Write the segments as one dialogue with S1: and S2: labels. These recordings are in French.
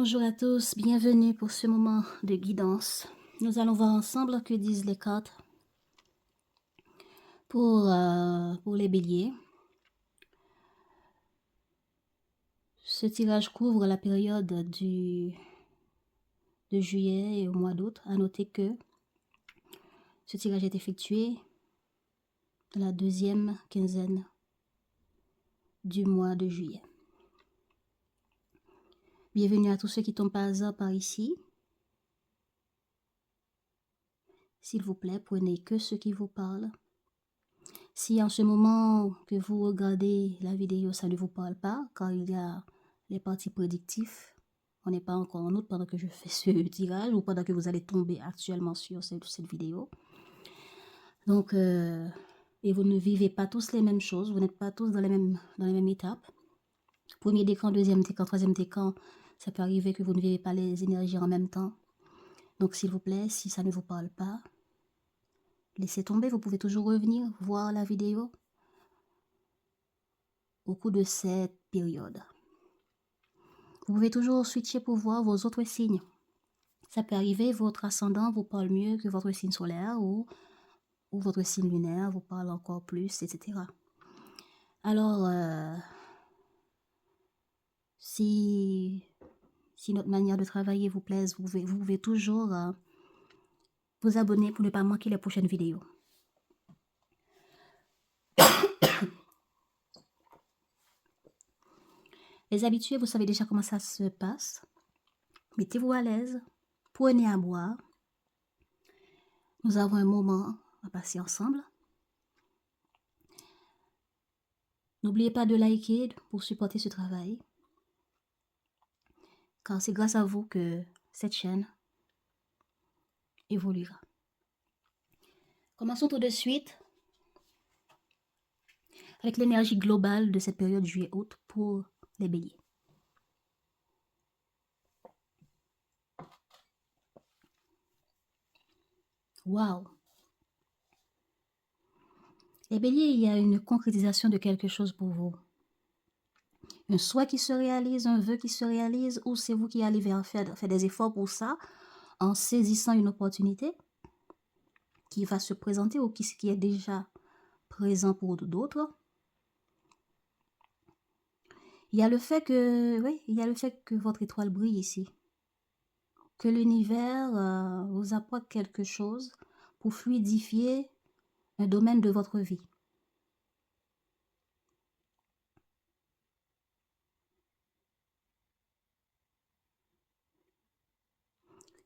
S1: Bonjour à tous, bienvenue pour ce moment de guidance. Nous allons voir ensemble que disent les cartes pour les béliers. Ce tirage couvre la période de juillet et au mois d'août. À noter que ce tirage est effectué dans la deuxième quinzaine du mois de juillet. Bienvenue à tous ceux qui tombent par hasard par ici. S'il vous plaît, prenez que ce qui vous parle. Si en ce moment que vous regardez la vidéo, ça ne vous parle pas, car il y a les parties prédictives, on n'est pas encore en août pendant que je fais ce tirage ou pendant que vous allez tomber actuellement sur cette vidéo. Donc, et vous ne vivez pas tous les mêmes choses, vous n'êtes pas tous dans les mêmes étapes. Premier décan, deuxième décan, troisième décan, ça peut arriver que vous ne vivez pas les énergies en même temps. Donc, s'il vous plaît, si ça ne vous parle pas, laissez tomber, vous pouvez toujours revenir voir la vidéo au cours de cette période. Vous pouvez toujours switcher pour voir vos autres signes. Ça peut arriver, votre ascendant vous parle mieux que votre signe solaire ou votre signe lunaire vous parle encore plus, etc. Alors, si notre manière de travailler vous plaise, vous pouvez toujours vous abonner pour ne pas manquer les prochaines vidéos. Les habitués, vous savez déjà comment ça se passe. Mettez-vous à l'aise, prenez à boire. Nous avons un moment à passer ensemble. N'oubliez pas de liker pour supporter ce travail, car c'est grâce à vous que cette chaîne évoluera. Commençons tout de suite avec l'énergie globale de cette période juillet-août pour les béliers. Waouh! Les béliers, il y a une concrétisation de quelque chose pour vous. Un souhait qui se réalise, un vœu qui se réalise, ou c'est vous qui allez faire des efforts pour ça, en saisissant une opportunité qui va se présenter ou qui est déjà présent pour d'autres. Il y a le fait que votre étoile brille ici. Que l'univers vous apporte quelque chose pour fluidifier un domaine de votre vie.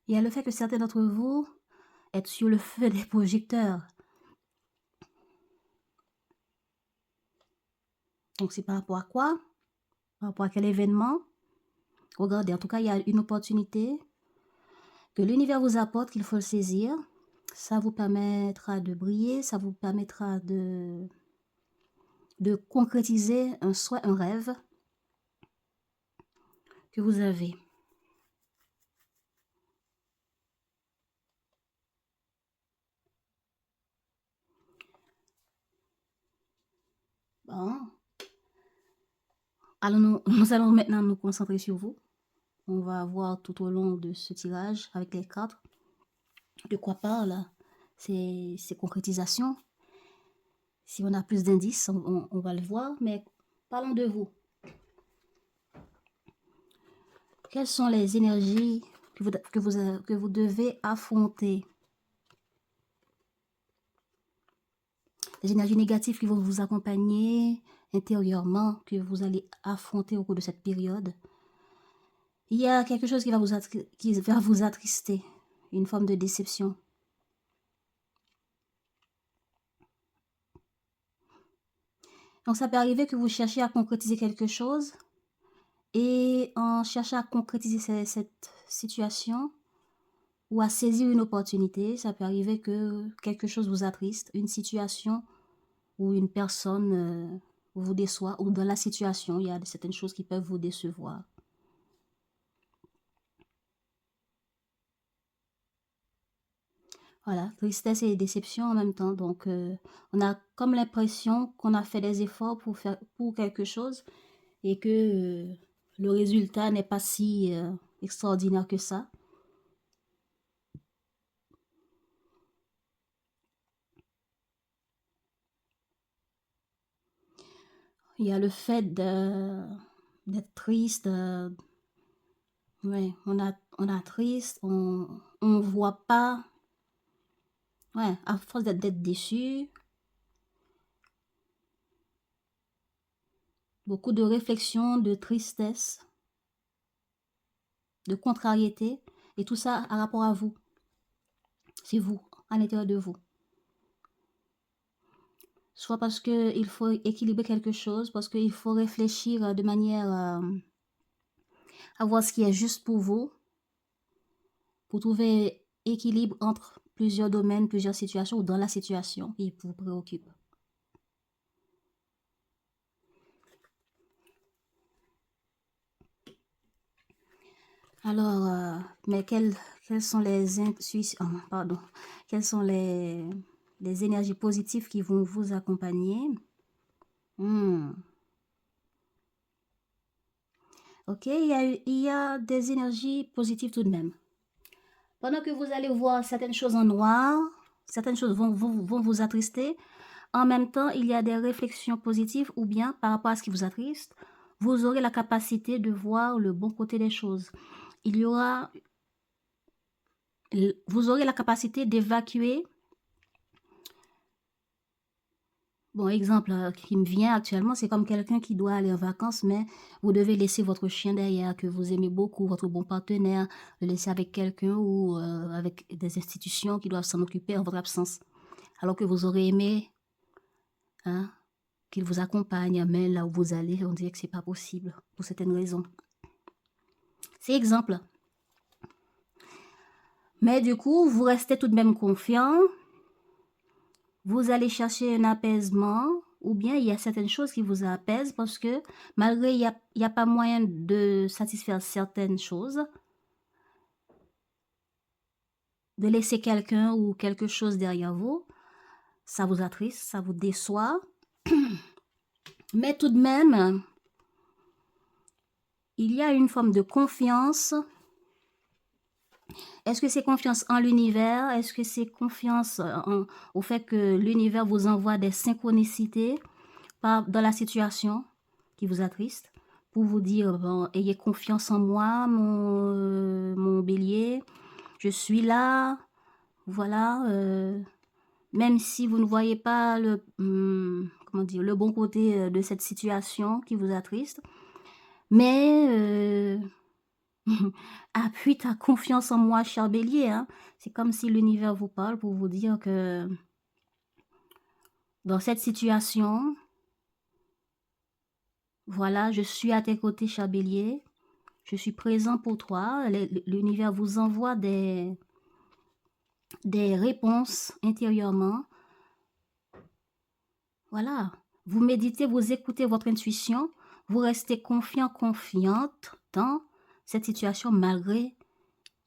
S1: Il y a le fait que certains d'entre vous êtes sur le feu des projecteurs. Donc c'est par rapport à quoi? Par rapport à quel événement? Regardez, en tout cas, il y a une opportunité que l'univers vous apporte qu'il faut le saisir. Ça vous permettra de briller, ça vous permettra de concrétiser un souhait, un rêve que vous avez. Bon. Alors nous allons maintenant nous concentrer sur vous. On va voir tout au long de ce tirage avec les cartes de quoi parlent ces concrétisations. Si on a plus d'indices, on va le voir, mais parlons de vous. Quelles sont les énergies que vous devez affronter? Les énergies négatives qui vont vous accompagner intérieurement, que vous allez affronter au cours de cette période. Il y a quelque chose qui va vous attrister, une forme de déception. Donc ça peut arriver que vous cherchiez à concrétiser quelque chose et en cherchant à concrétiser cette situation ou à saisir une opportunité, ça peut arriver que quelque chose vous attriste, une situation ou une personne vous déçoit, ou dans la situation, il y a certaines choses qui peuvent vous décevoir. Voilà, tristesse et déception en même temps. Donc, on a comme l'impression qu'on a fait des efforts pour quelque chose et que le résultat n'est pas si extraordinaire que ça. Il y a le fait d'être triste. Ouais, on a triste, on voit pas. Ouais, à force d'être déçu, beaucoup de réflexion, de tristesse, de contrariété, et tout ça à rapport à vous. C'est vous, à l'intérieur de vous. Soit parce qu'il faut équilibrer quelque chose, parce qu'il faut réfléchir de manière à voir ce qui est juste pour vous, pour trouver équilibre entre plusieurs domaines, plusieurs situations, ou dans la situation qui vous préoccupe. Alors, mais quelles sont les intuitions, pardon, quelles sont les énergies positives qui vont vous accompagner? Ok, il y a des énergies positives tout de même. Pendant que vous allez voir certaines choses en noir, certaines choses vont vous attrister, en même temps, il y a des réflexions positives ou bien par rapport à ce qui vous attriste, vous aurez la capacité de voir le bon côté des choses. Vous aurez la capacité d'évacuer. Bon, exemple qui me vient actuellement, c'est comme quelqu'un qui doit aller en vacances, mais vous devez laisser votre chien derrière, que vous aimez beaucoup, votre bon partenaire, le laisser avec quelqu'un ou avec des institutions qui doivent s'en occuper en votre absence. Alors que vous aurez aimé qu'il vous accompagne, mais là où vous allez, on dirait que c'est pas possible pour certaines raisons. C'est exemple. Mais du coup, vous restez tout de même confiant. Vous allez chercher un apaisement, ou bien il y a certaines choses qui vous apaisent parce que malgré il n'y a pas moyen de satisfaire certaines choses, de laisser quelqu'un ou quelque chose derrière vous, ça vous attriste, ça vous déçoit. Mais tout de même, il y a une forme de confiance. Est-ce que c'est confiance en l'univers? Est-ce que c'est confiance au fait que l'univers vous envoie des synchronicités dans la situation qui vous attriste pour vous dire, bon, ayez confiance en moi, mon bélier, je suis là, voilà, même si vous ne voyez pas le bon côté de cette situation qui vous attriste, mais appuie ta confiance en moi, cher bélier, hein. C'est comme si l'univers vous parle pour vous dire que dans cette situation, voilà, je suis à tes côtés, cher bélier. Je suis présent pour toi. L'univers vous envoie des réponses intérieurement. Voilà. Vous méditez, vous écoutez votre intuition. Vous restez confiant, confiante dans cette situation malgré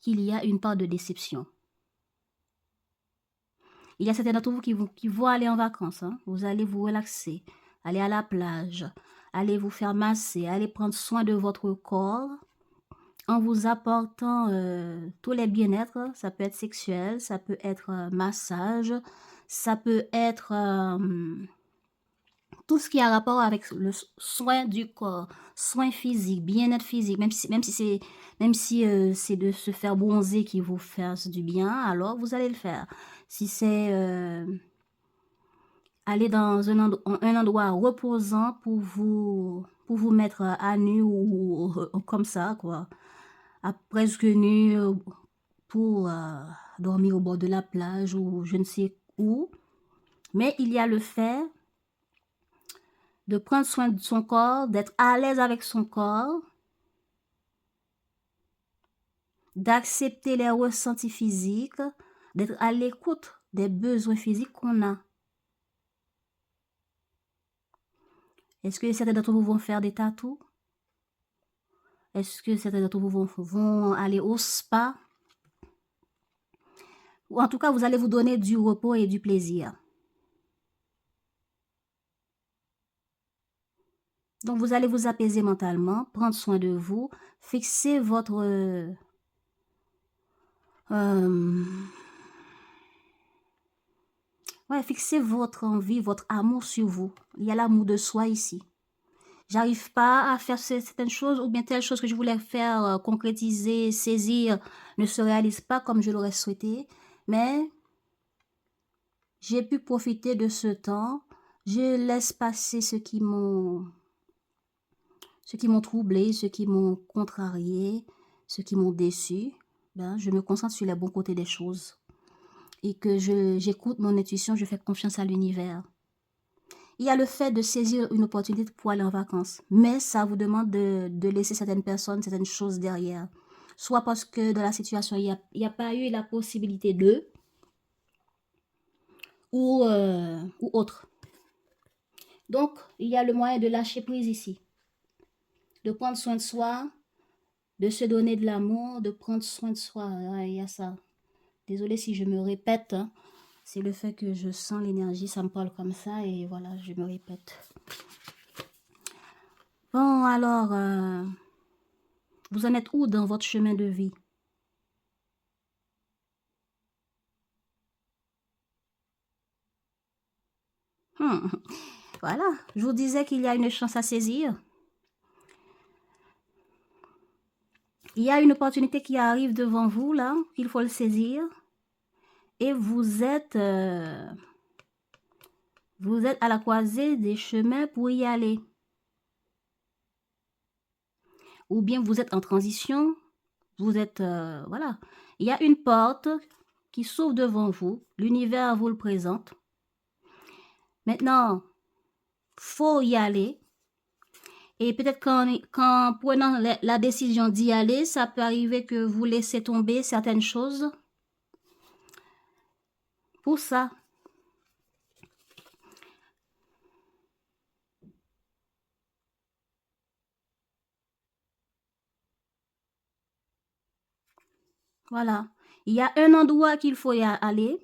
S1: qu'il y a une part de déception. Il y a certains d'entre vous qui vont aller en vacances. Hein. Vous allez vous relaxer, aller à la plage, aller vous faire masser, aller prendre soin de votre corps en vous apportant tous les bien-être. Ça peut être sexuel, ça peut être massage, ça peut être tout ce qui a rapport avec le soin du corps, soin physique, bien-être physique, même si c'est de se faire bronzer qui vous fasse du bien, alors vous allez le faire. Si c'est aller dans un endroit reposant pour vous mettre à nu ou comme ça, quoi, à presque nu pour dormir au bord de la plage ou je ne sais où. Mais il y a le fait de prendre soin de son corps, d'être à l'aise avec son corps, d'accepter les ressentis physiques, d'être à l'écoute des besoins physiques qu'on a. Est-ce que certains d'entre vous vont faire des tatous? Est-ce que certains d'entre vous vont aller au spa? Ou en tout cas, vous allez vous donner du repos et du plaisir. Donc, vous allez vous apaiser mentalement, prendre soin de vous, fixer votre... fixez votre envie, votre amour sur vous. Il y a l'amour de soi ici. J'arrive pas à faire certaines choses ou bien telle chose que je voulais faire, concrétiser, saisir, ne se réalise pas comme je l'aurais souhaité. Mais j'ai pu profiter de ce temps. Je laisse passer ceux qui m'ont troublé, ceux qui m'ont contrarié, ceux qui m'ont déçu. Ben, je me concentre sur les bons côtés des choses. Et que j'écoute mon intuition, je fais confiance à l'univers. Il y a le fait de saisir une opportunité pour aller en vacances. Mais ça vous demande de laisser certaines personnes, certaines choses derrière. Soit parce que dans la situation, il n'y a pas eu la possibilité de, ou autre. Donc, il y a le moyen de lâcher prise ici. De prendre soin de soi, de se donner de l'amour, de prendre soin de soi. Il y a ça. Désolée si je me répète. Hein. C'est le fait que je sens l'énergie, ça me parle comme ça et voilà, je me répète. Bon, alors, vous en êtes où dans votre chemin de vie? Voilà, je vous disais qu'il y a une chance à saisir. Il y a une opportunité qui arrive devant vous, là, qu'il faut le saisir. Et vous êtes à la croisée des chemins pour y aller. Ou bien vous êtes en transition, vous êtes, voilà. Il y a une porte qui s'ouvre devant vous, l'univers vous le présente. Maintenant, faut y aller. Et peut-être qu'en prenant la décision d'y aller, ça peut arriver que vous laissez tomber certaines choses. Pour ça, voilà. Il y a un endroit qu'il faut y aller.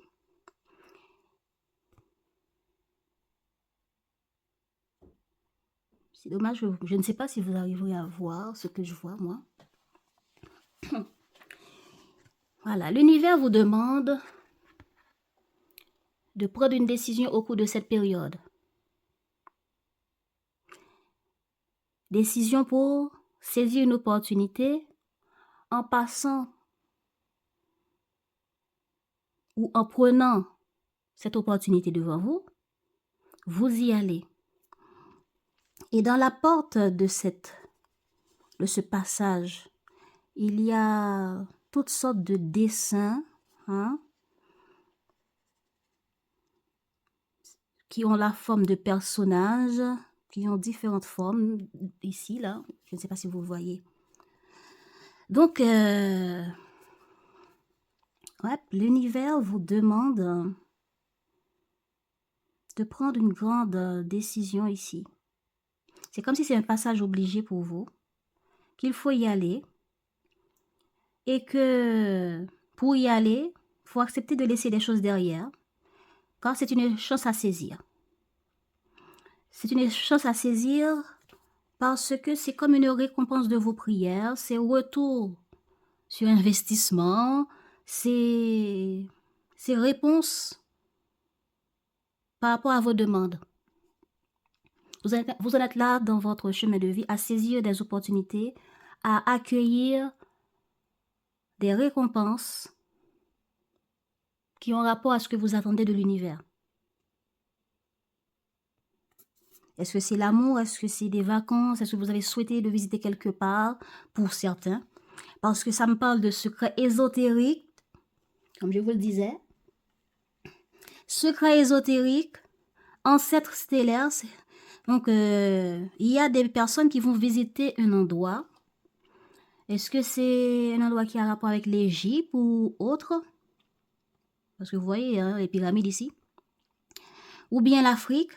S1: C'est dommage, je ne sais pas si vous arriverez à voir ce que je vois, moi. Voilà, l'univers vous demande de prendre une décision au cours de cette période. Décision pour saisir une opportunité en passant ou en prenant cette opportunité devant vous, vous y allez. Et dans la porte de ce passage, il y a toutes sortes de dessins hein, qui ont la forme de personnages, qui ont différentes formes, ici, là, je ne sais pas si vous voyez. Donc, l'univers vous demande de prendre une grande décision ici. C'est comme si c'est un passage obligé pour vous, qu'il faut y aller, et que pour y aller, il faut accepter de laisser des choses derrière, car c'est une chance à saisir. C'est une chance à saisir parce que c'est comme une récompense de vos prières, c'est retour sur investissement, c'est réponse par rapport à vos demandes. Vous en êtes là dans votre chemin de vie à saisir des opportunités, à accueillir des récompenses qui ont rapport à ce que vous attendez de l'univers. Est-ce que c'est l'amour? Est-ce que c'est des vacances? Est-ce que vous avez souhaité de visiter quelque part? Pour certains. Parce que ça me parle de secrets ésotériques, comme je vous le disais. Secrets ésotériques, ancêtres stellaires. Donc, il y a des personnes qui vont visiter un endroit. Est-ce que c'est un endroit qui a rapport avec l'Égypte ou autre? Parce que vous voyez, hein, les pyramides ici. Ou bien l'Afrique.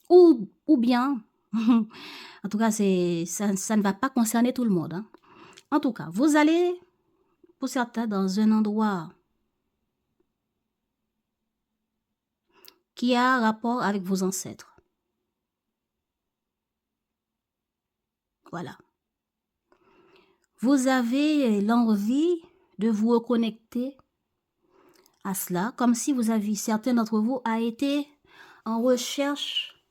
S1: Ou bien, en tout cas, ça ne va pas concerner tout le monde. Hein. En tout cas, vous allez, pour certains, dans un endroit qui a rapport avec vos ancêtres. Voilà. Vous avez l'envie de vous reconnecter à cela, comme si certains d'entre vous a été en recherche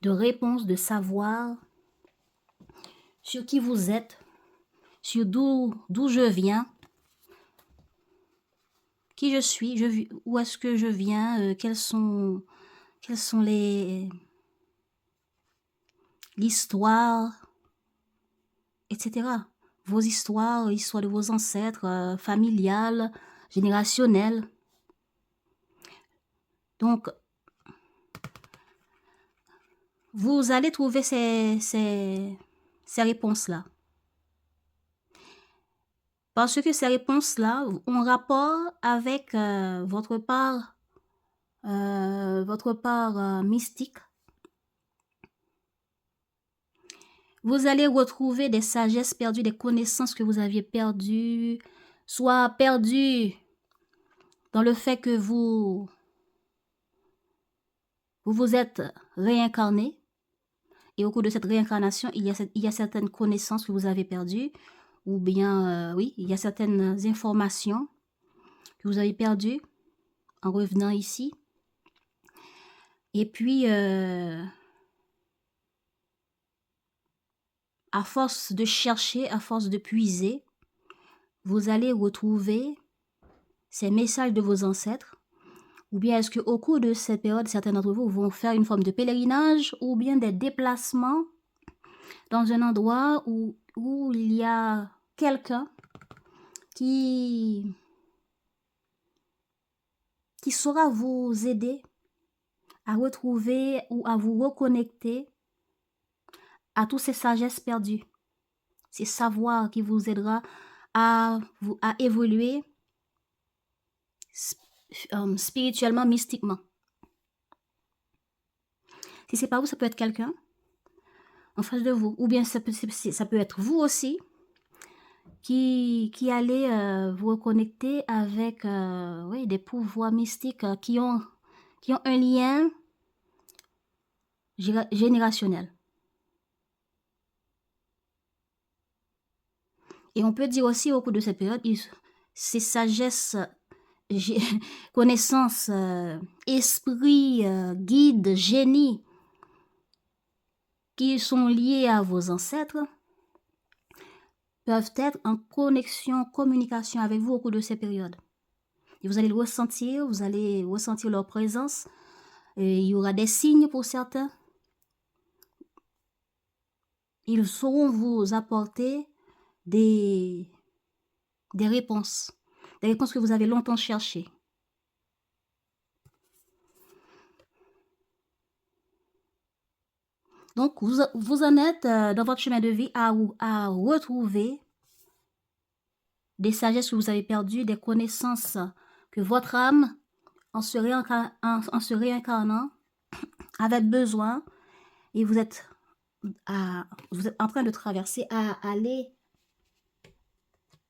S1: de réponses, de savoir sur qui vous êtes, sur d'où je viens, qui je suis, où est-ce que je viens, quelles sont l'histoire, etc. Vos histoires de vos ancêtres, familiales, générationnelles. Donc, vous allez trouver ces réponses-là. Parce que ces réponses-là ont rapport avec votre part mystique. Vous allez retrouver des sagesses perdues, des connaissances que vous aviez perdues, soit perdues dans le fait que vous vous êtes réincarné. Et au cours de cette réincarnation, il y a certaines connaissances que vous avez perdues, ou bien, oui, il y a certaines informations que vous avez perdues en revenant ici. Et puis, à force de chercher, à force de puiser, vous allez retrouver ces messages de vos ancêtres. Ou bien est-ce qu'au cours de cette période, certains d'entre vous vont faire une forme de pèlerinage ou bien des déplacements dans un endroit où il y a quelqu'un qui saura vous aider à retrouver ou à vous reconnecter à tous ces sagesses perdues, ces savoirs qui vous aidera à évoluer spirituellement, mystiquement. Si c'est pas vous, ça peut être quelqu'un en face de vous, ou bien ça peut être vous aussi qui allez vous reconnecter avec oui, des pouvoirs mystiques qui ont un lien générationnel. Et on peut dire aussi au cours de cette période, ces sagesses, connaissances, esprit, guide, génie, qui sont liés à vos ancêtres, peuvent être en communication avec vous au cours de ces périodes. Et vous allez le ressentir, vous allez ressentir leur présence. Et il y aura des signes pour certains. Ils sauront vous apporter des réponses. Des réponses que vous avez longtemps cherchées. Donc, vous en êtes dans votre chemin de vie à retrouver des sagesses que vous avez perdues, des connaissances que votre âme, en se réincarnant, avait besoin, et vous êtes en train de traverser à aller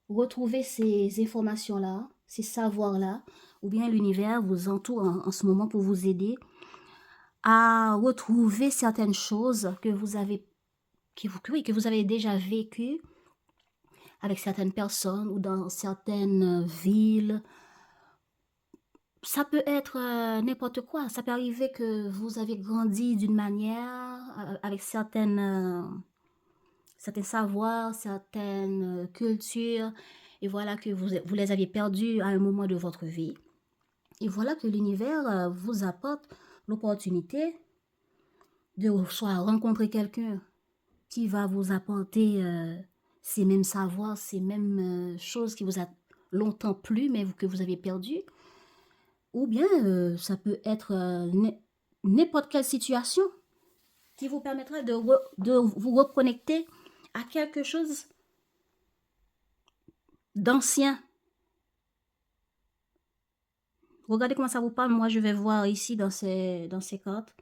S1: retrouver ces informations-là, ces savoirs-là, ou bien l'univers vous entoure en ce moment pour vous aider à retrouver certaines choses que vous avez déjà vécues avec certaines personnes ou dans certaines villes. Ça peut être n'importe quoi. Ça peut arriver que vous avez grandi d'une manière avec certains savoirs, certaines cultures, et voilà que vous les aviez perdus à un moment de votre vie. Et voilà que l'univers vous apporte l'opportunité de soit rencontrer quelqu'un qui va vous apporter ces mêmes savoirs, ces mêmes choses qui vous a longtemps plu, mais que vous avez perdu. Ou bien ça peut être n'importe quelle situation qui vous permettra de vous reconnecter à quelque chose d'ancien. Regardez comment ça vous parle. Moi, je vais voir ici dans ces cartes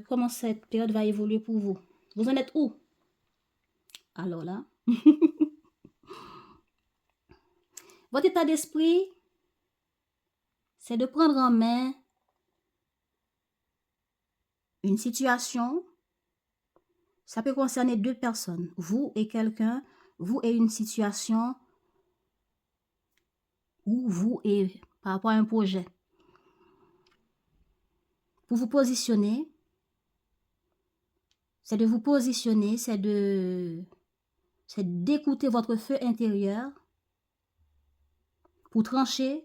S1: comment cette période va évoluer pour vous. Vous en êtes où? Alors là, votre état d'esprit, c'est de prendre en main une situation Ça peut concerner deux personnes, vous et quelqu'un, vous et une situation, ou vous et par rapport à un projet. Pour vous positionner, c'est de vous positionner, c'est d'écouter votre feu intérieur pour trancher,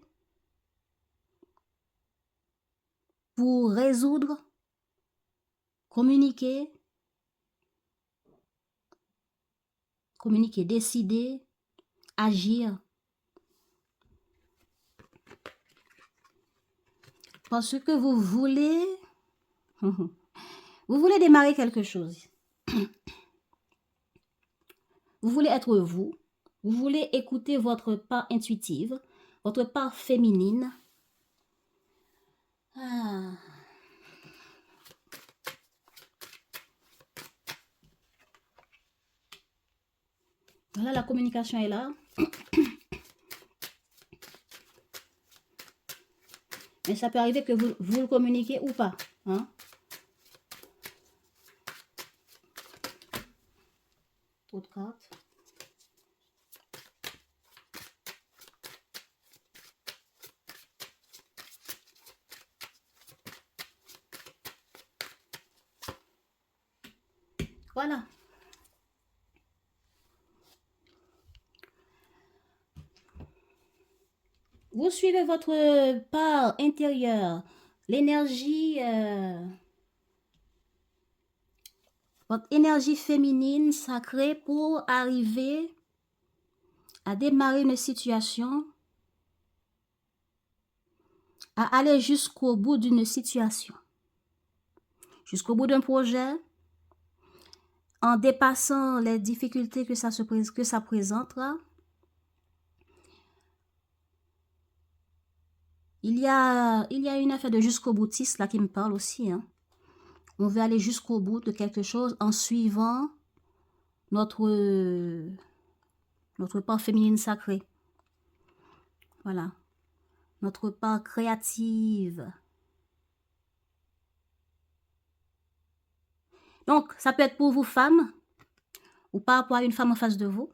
S1: pour résoudre, communiquer, décider, agir. Parce que vous voulez démarrer quelque chose. Vous voulez être vous. Vous voulez écouter votre part intuitive, votre part féminine. Ah. Voilà, la communication est là. Mais ça peut arriver que vous le communiquez ou pas. Hein? Autre carte. Voilà. Vous suivez votre part intérieure, l'énergie, votre énergie féminine sacrée pour arriver à démarrer une situation, à aller jusqu'au bout d'une situation, jusqu'au bout d'un projet, en dépassant les difficultés que ça présente là. Il y a une affaire de jusqu'au boutiste là qui me parle aussi. Hein. On veut aller jusqu'au bout de quelque chose en suivant notre part féminine sacrée. Voilà. Notre part créative. Donc, ça peut être pour vous femmes ou par rapport à une femme en face de vous.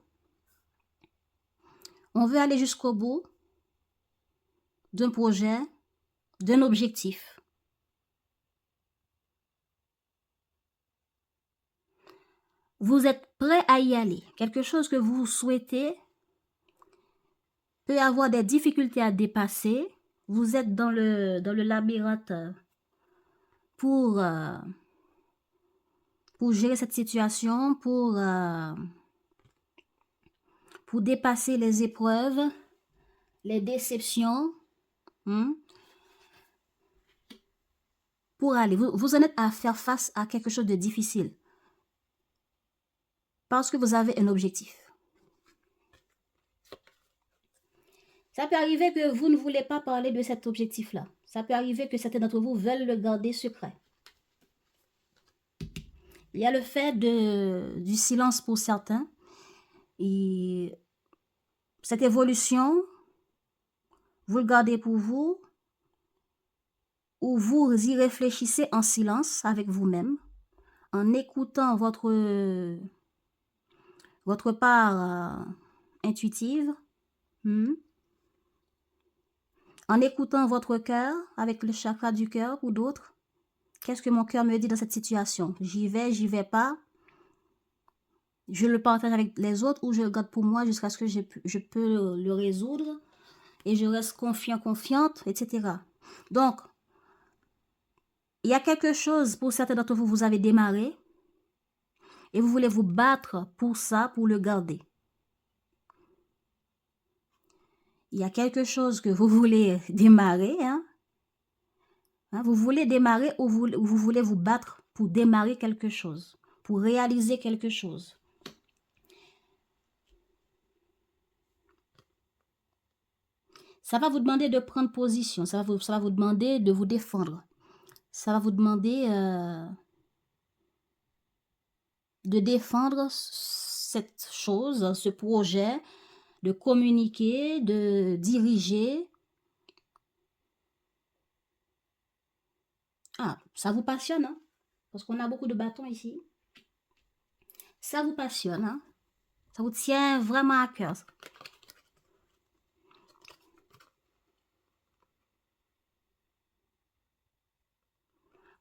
S1: On veut aller jusqu'au bout d'un projet, d'un objectif. Vous êtes prêt à y aller. Quelque chose que vous souhaitez peut avoir des difficultés à dépasser. Vous êtes dans le labyrinthe pour gérer cette situation, pour dépasser les épreuves, les déceptions. Pour aller, vous en êtes à faire face à quelque chose de difficile. Parce que vous avez un objectif. Ça peut arriver que vous ne voulez pas parler de cet objectif-là. Ça peut arriver que certains d'entre vous veulent le garder secret. Il y a le fait du silence pour certains. Et cette évolution, vous le gardez pour vous, ou vous y réfléchissez en silence avec vous-même, en écoutant votre part intuitive, en écoutant votre cœur avec le chakra du cœur ou d'autres. Qu'est-ce que mon cœur me dit dans cette situation? J'y vais pas. Je le partage avec les autres ou je le garde pour moi jusqu'à ce que je peux le résoudre et je reste confiante, etc. Donc, il y a quelque chose, pour certains d'entre vous, vous avez démarré et vous voulez vous battre pour ça, pour le garder. Il y a quelque chose que vous voulez démarrer, vous voulez démarrer ou vous voulez vous battre pour démarrer quelque chose, pour réaliser quelque chose. Ça va vous demander de prendre position, ça va vous demander de vous défendre. Ça va vous demander de défendre cette chose, ce projet, de communiquer, de diriger. Ah, ça vous passionne, hein? Parce qu'on a beaucoup de bâtons ici. Ça vous passionne, hein? Ça vous tient vraiment à cœur.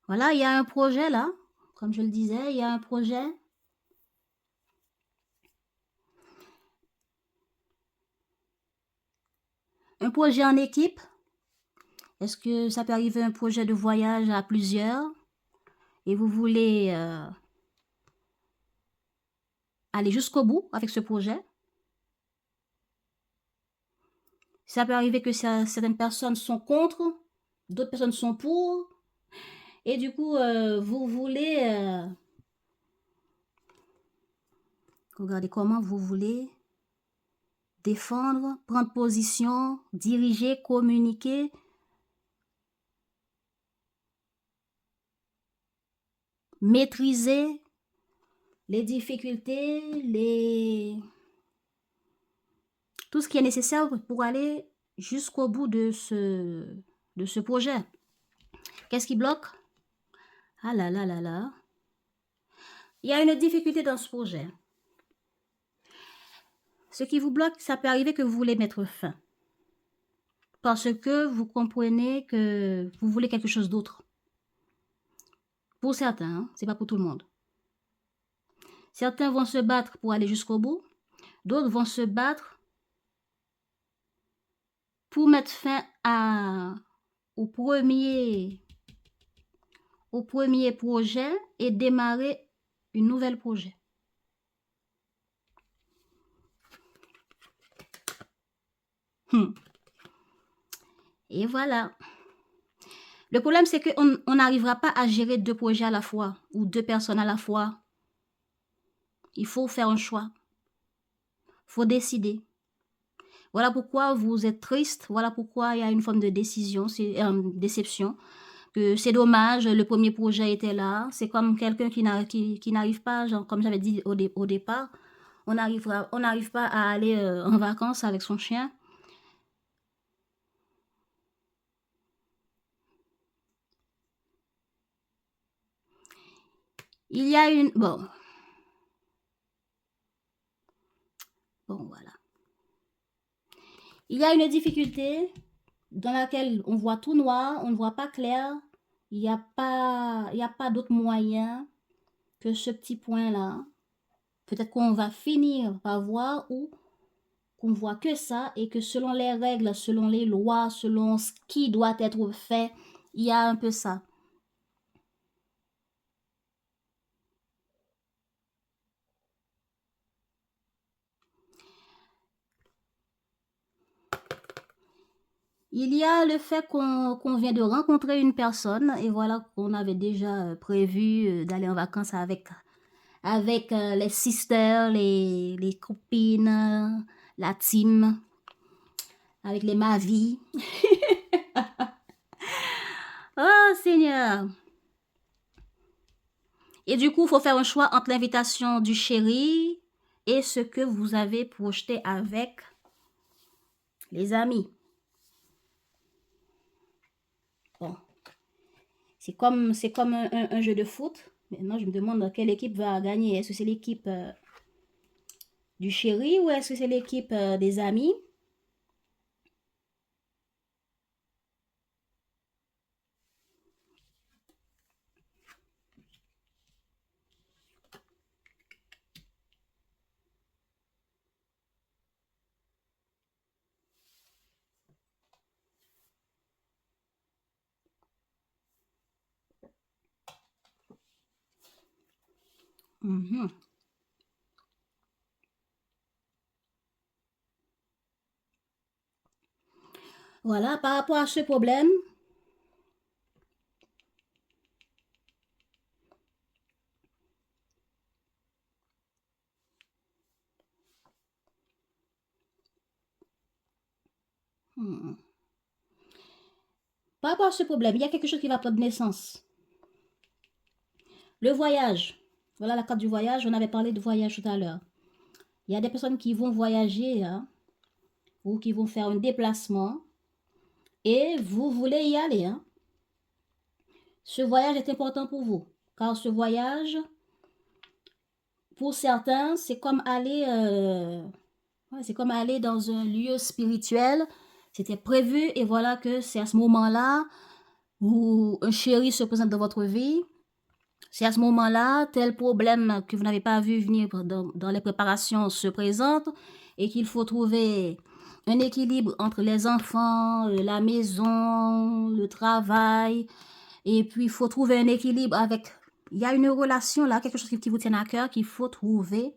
S1: Voilà, il y a un projet là, comme je le disais, il y a un projet. Un projet en équipe. Est-ce que ça peut arriver un projet de voyage à plusieurs et vous voulez aller jusqu'au bout avec ce projet? Ça peut arriver que certaines personnes sont contre, d'autres personnes sont pour, et du coup, vous voulez... regardez comment vous voulez défendre, prendre position, diriger, communiquer. Maîtriser les difficultés, tout ce qui est nécessaire pour aller jusqu'au bout de ce projet. Qu'est-ce qui bloque? Ah là là là là. Il y a une difficulté dans ce projet. Ce qui vous bloque, ça peut arriver que vous voulez mettre fin. Parce que vous comprenez que vous voulez quelque chose d'autre. Pour certains, hein, c'est pas pour tout le monde. Certains vont se battre pour aller jusqu'au bout. D'autres vont se battre pour mettre fin au premier projet et démarrer une nouvelle projet. Et voilà. Le problème, c'est qu'on n'arrivera pas à gérer 2 projets à la fois ou 2 personnes à la fois. Il faut faire un choix. Il faut décider. Voilà pourquoi vous êtes triste. Voilà pourquoi il y a une forme de déception. Que c'est dommage, le premier projet était là. C'est comme quelqu'un qui n'arrive pas, genre, comme j'avais dit au départ, on n'arrive pas à aller en vacances avec son chien. Il y a une... Bon, voilà. Il y a une difficulté dans laquelle on voit tout noir, on ne voit pas clair. Il n'y a pas d'autre moyen que ce petit point-là. Peut-être qu'on va finir par voir ou qu'on voit que ça et que selon les règles, selon les lois, selon ce qui doit être fait, il y a un peu ça. Il y a le fait qu'on vient de rencontrer une personne et voilà qu'on avait déjà prévu d'aller en vacances avec les sisters, les copines, la team, avec les mavis. Oh Seigneur! Et du coup, il faut faire un choix entre l'invitation du chéri et ce que vous avez projeté avec les amis. Bon. C'est comme un jeu de foot. Maintenant, je me demande quelle équipe va gagner. Est-ce que c'est l'équipe du chéri ou est-ce que c'est l'équipe des amis? Mhm. Voilà, par rapport à ce problème, par rapport à ce problème, il y a quelque chose qui va prendre naissance. Le voyage. Voilà la carte du voyage. On avait parlé de voyage tout à l'heure. Il y a des personnes qui vont voyager hein, ou qui vont faire un déplacement et vous voulez y aller. Hein. Ce voyage est important pour vous car ce voyage Pour certains, c'est comme aller dans un lieu spirituel. C'était prévu et voilà que c'est à ce moment-là où un chéri se présente dans votre vie. C'est à ce moment-là, tel problème que vous n'avez pas vu venir dans les préparations se présente et qu'il faut trouver un équilibre entre les enfants, la maison, le travail. Et puis, il faut trouver un équilibre avec... Il y a une relation là, quelque chose qui vous tient à cœur qu'il faut trouver.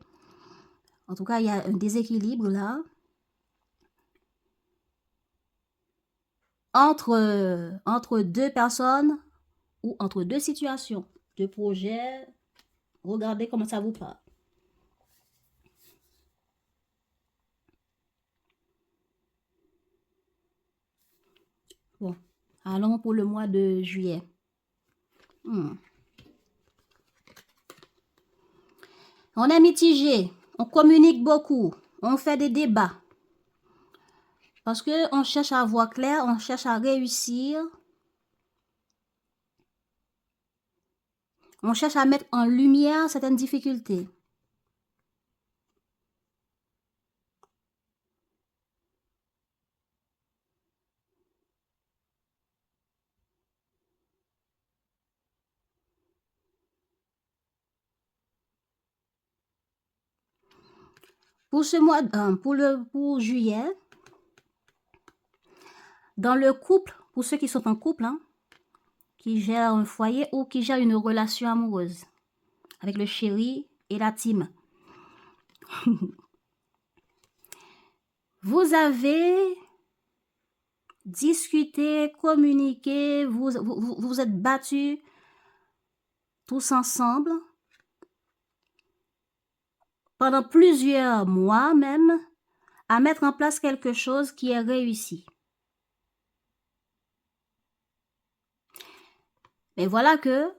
S1: En tout cas, il y a un déséquilibre là entre deux personnes ou entre deux situations, deux projets. Regardez comment ça vous parle. Bon, allons pour le mois de juillet. On est mitigé, on communique beaucoup, on fait des débats. Parce qu'on cherche à voir clair, on cherche à réussir. On cherche à mettre en lumière certaines difficultés. Pour ce mois, pour juillet, dans le couple, pour ceux qui sont en couple, qui gèrent un foyer ou qui gèrent une relation amoureuse avec le chéri et la team, vous avez discuté, communiqué, vous êtes battus tous ensemble pendant plusieurs mois même à mettre en place quelque chose qui est réussi. Mais voilà que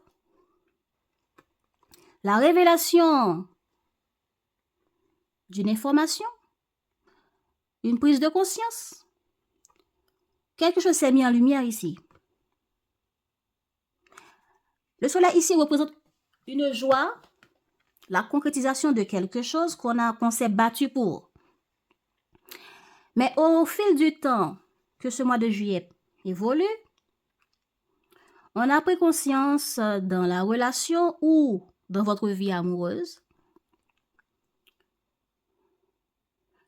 S1: la révélation d'une information, une prise de conscience, quelque chose s'est mis en lumière ici. Le soleil ici représente une joie, la concrétisation de quelque chose qu'on s'est battu pour. Mais au fil du temps que ce mois de juillet évolue, on a pris conscience dans la relation ou dans votre vie amoureuse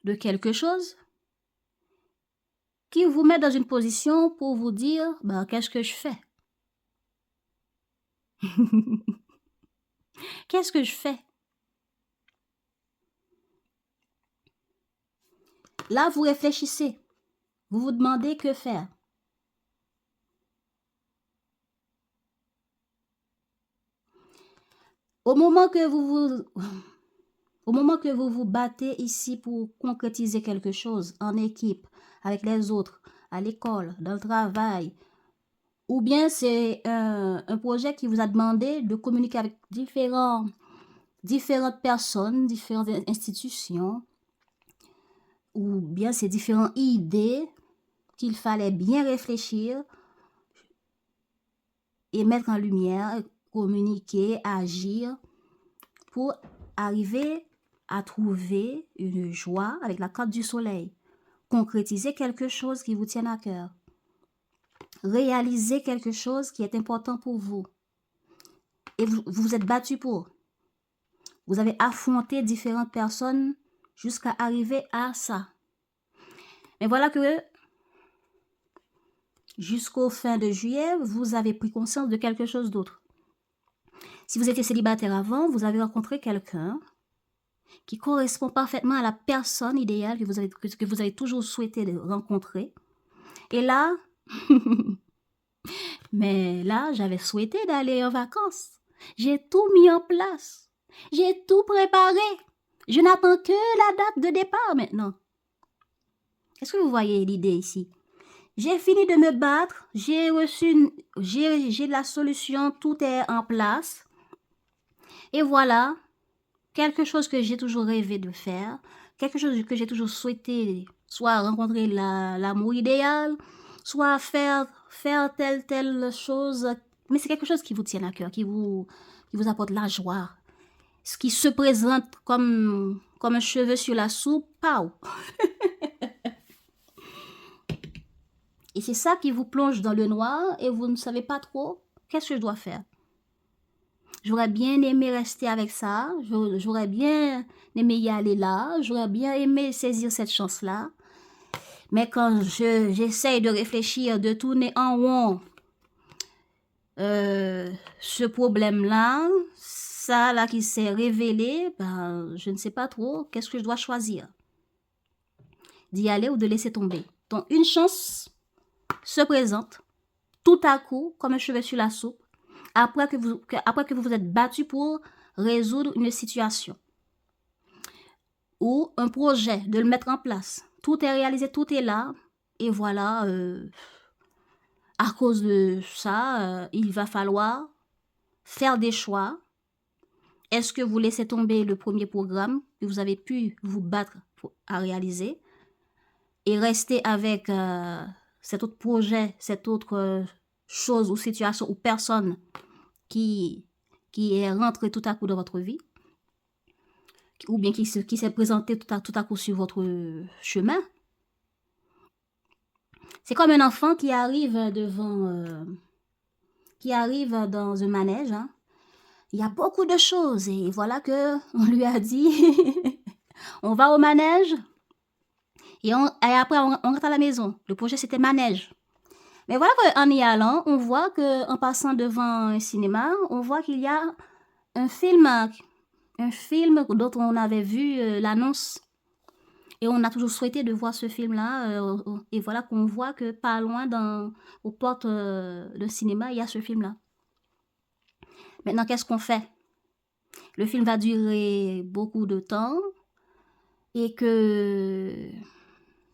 S1: de quelque chose qui vous met dans une position pour vous dire, qu'est-ce que je fais? Qu'est-ce que je fais? Là, vous réfléchissez. Vous vous demandez que faire. Au moment que vous vous battez ici pour concrétiser quelque chose en équipe, avec les autres, à l'école, dans le travail, ou bien c'est un projet qui vous a demandé de communiquer avec différentes personnes, différentes institutions, ou bien c'est différentes idées qu'il fallait bien réfléchir et mettre en lumière, communiquer, agir pour arriver à trouver une joie avec la carte du soleil, concrétiser quelque chose qui vous tient à cœur, réaliser quelque chose qui est important pour vous. Et vous vous êtes battu pour. Vous avez affronté différentes personnes jusqu'à arriver à ça. Mais voilà que jusqu'au fin de juillet, vous avez pris conscience de quelque chose d'autre. Si vous étiez célibataire avant, vous avez rencontré quelqu'un qui correspond parfaitement à la personne idéale que vous avez toujours souhaité rencontrer. Et là, mais là, j'avais souhaité d'aller en vacances. J'ai tout mis en place. J'ai tout préparé. Je n'attends que la date de départ maintenant. Est-ce que vous voyez l'idée ici? J'ai fini de me battre. J'ai la solution. Tout est en place. Et voilà, quelque chose que j'ai toujours rêvé de faire, quelque chose que j'ai toujours souhaité, soit rencontrer l'amour idéal, soit faire telle chose, mais c'est quelque chose qui vous tient à cœur, qui vous apporte la joie. ce qui se présente comme un cheveu sur la soupe, pow. Et c'est ça qui vous plonge dans le noir et vous ne savez pas trop qu'est-ce que je dois faire. J'aurais bien aimé rester avec ça, j'aurais bien aimé y aller là, j'aurais bien aimé saisir cette chance-là. Mais quand j'essaye de réfléchir, de tourner en rond ce problème-là, ça là qui s'est révélé, ben, je ne sais pas trop qu'est-ce que je dois choisir. D'y aller ou de laisser tomber. Donc une chance se présente tout à coup comme un cheveu sur la soupe après que vous vous êtes battu pour résoudre une situation ou un projet, de le mettre en place. Tout est réalisé, tout est là et voilà, à cause de ça, il va falloir faire des choix. Est-ce que vous laissez tomber le premier programme que vous avez pu vous battre à réaliser et rester avec cet autre projet, cette autre chose ou situation ou personne qui est rentrée tout à coup dans votre vie ou bien qui s'est présenté tout à coup sur votre chemin? C'est comme un enfant qui arrive dans un manège, hein. Il y a beaucoup de choses et voilà que on lui a dit on va au manège et après on rentre à la maison. Le projet c'était manège. Mais voilà qu'en y allant, on voit qu'en passant devant un cinéma, on voit qu'il y a un film dont on avait vu l'annonce. Et on a toujours souhaité de voir ce film-là. Et voilà qu'on voit que pas loin, aux portes d'un cinéma, il y a ce film-là. Maintenant, qu'est-ce qu'on fait? Le film va durer beaucoup de temps et que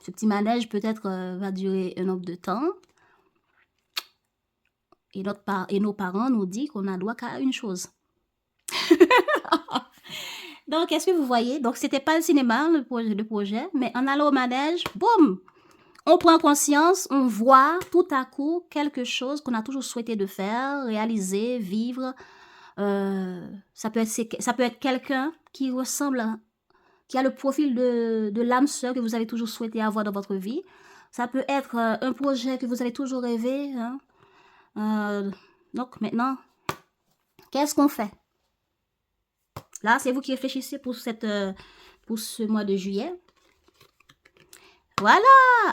S1: ce petit manège peut-être va durer un nombre de temps. Et nos parents nous disent qu'on a droit qu'à une chose. Donc, est-ce que vous voyez? Donc, c'était pas le cinéma, le projet, mais en allant au manège, boum! On prend conscience, on voit tout à coup quelque chose qu'on a toujours souhaité de faire, réaliser, vivre. Ça peut être quelqu'un qui ressemble, qui a le profil de l'âme sœur que vous avez toujours souhaité avoir dans votre vie. Ça peut être un projet que vous avez toujours rêvé. Hein. Donc maintenant, qu'est-ce qu'on fait? Là, c'est vous qui réfléchissez pour ce mois de juillet. Voilà,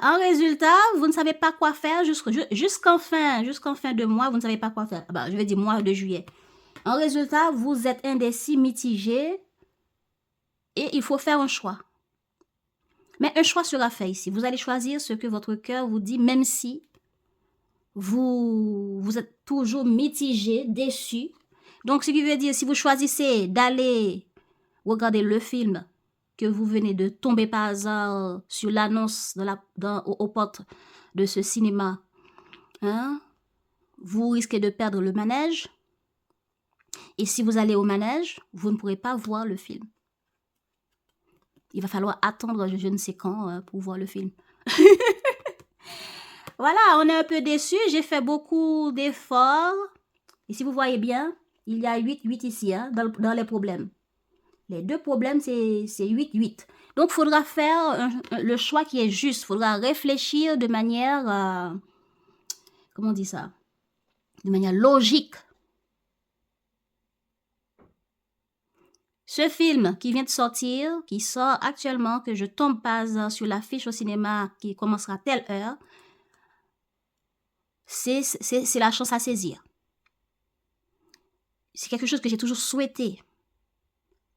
S1: en résultat, vous ne savez pas quoi faire jusqu'en fin de mois, vous ne savez pas quoi faire. Je vais dire mois de juillet. En résultat, vous êtes indécis, mitigé et il faut faire un choix. Mais un choix sera fait ici. Vous allez choisir ce que votre cœur vous dit, même si vous êtes toujours mitigé, déçu. Donc, ce qui veut dire, si vous choisissez d'aller regarder le film que vous venez de tomber par hasard sur l'annonce aux portes de ce cinéma, hein, vous risquez de perdre le manège. Et si vous allez au manège, vous ne pourrez pas voir le film. Il va falloir attendre je ne sais quand pour voir le film. Voilà, on est un peu déçus. J'ai fait beaucoup d'efforts. Et si vous voyez bien, il y a 8 ici hein, dans les problèmes. Les deux problèmes, c'est 8. Donc, il faudra faire le choix qui est juste. Il faudra réfléchir de manière, comment on dit ça? De manière logique. Ce film qui vient de sortir, qui sort actuellement, que je tombe pas sur l'affiche au cinéma qui commencera à telle heure, c'est la chance à saisir. C'est quelque chose que j'ai toujours souhaité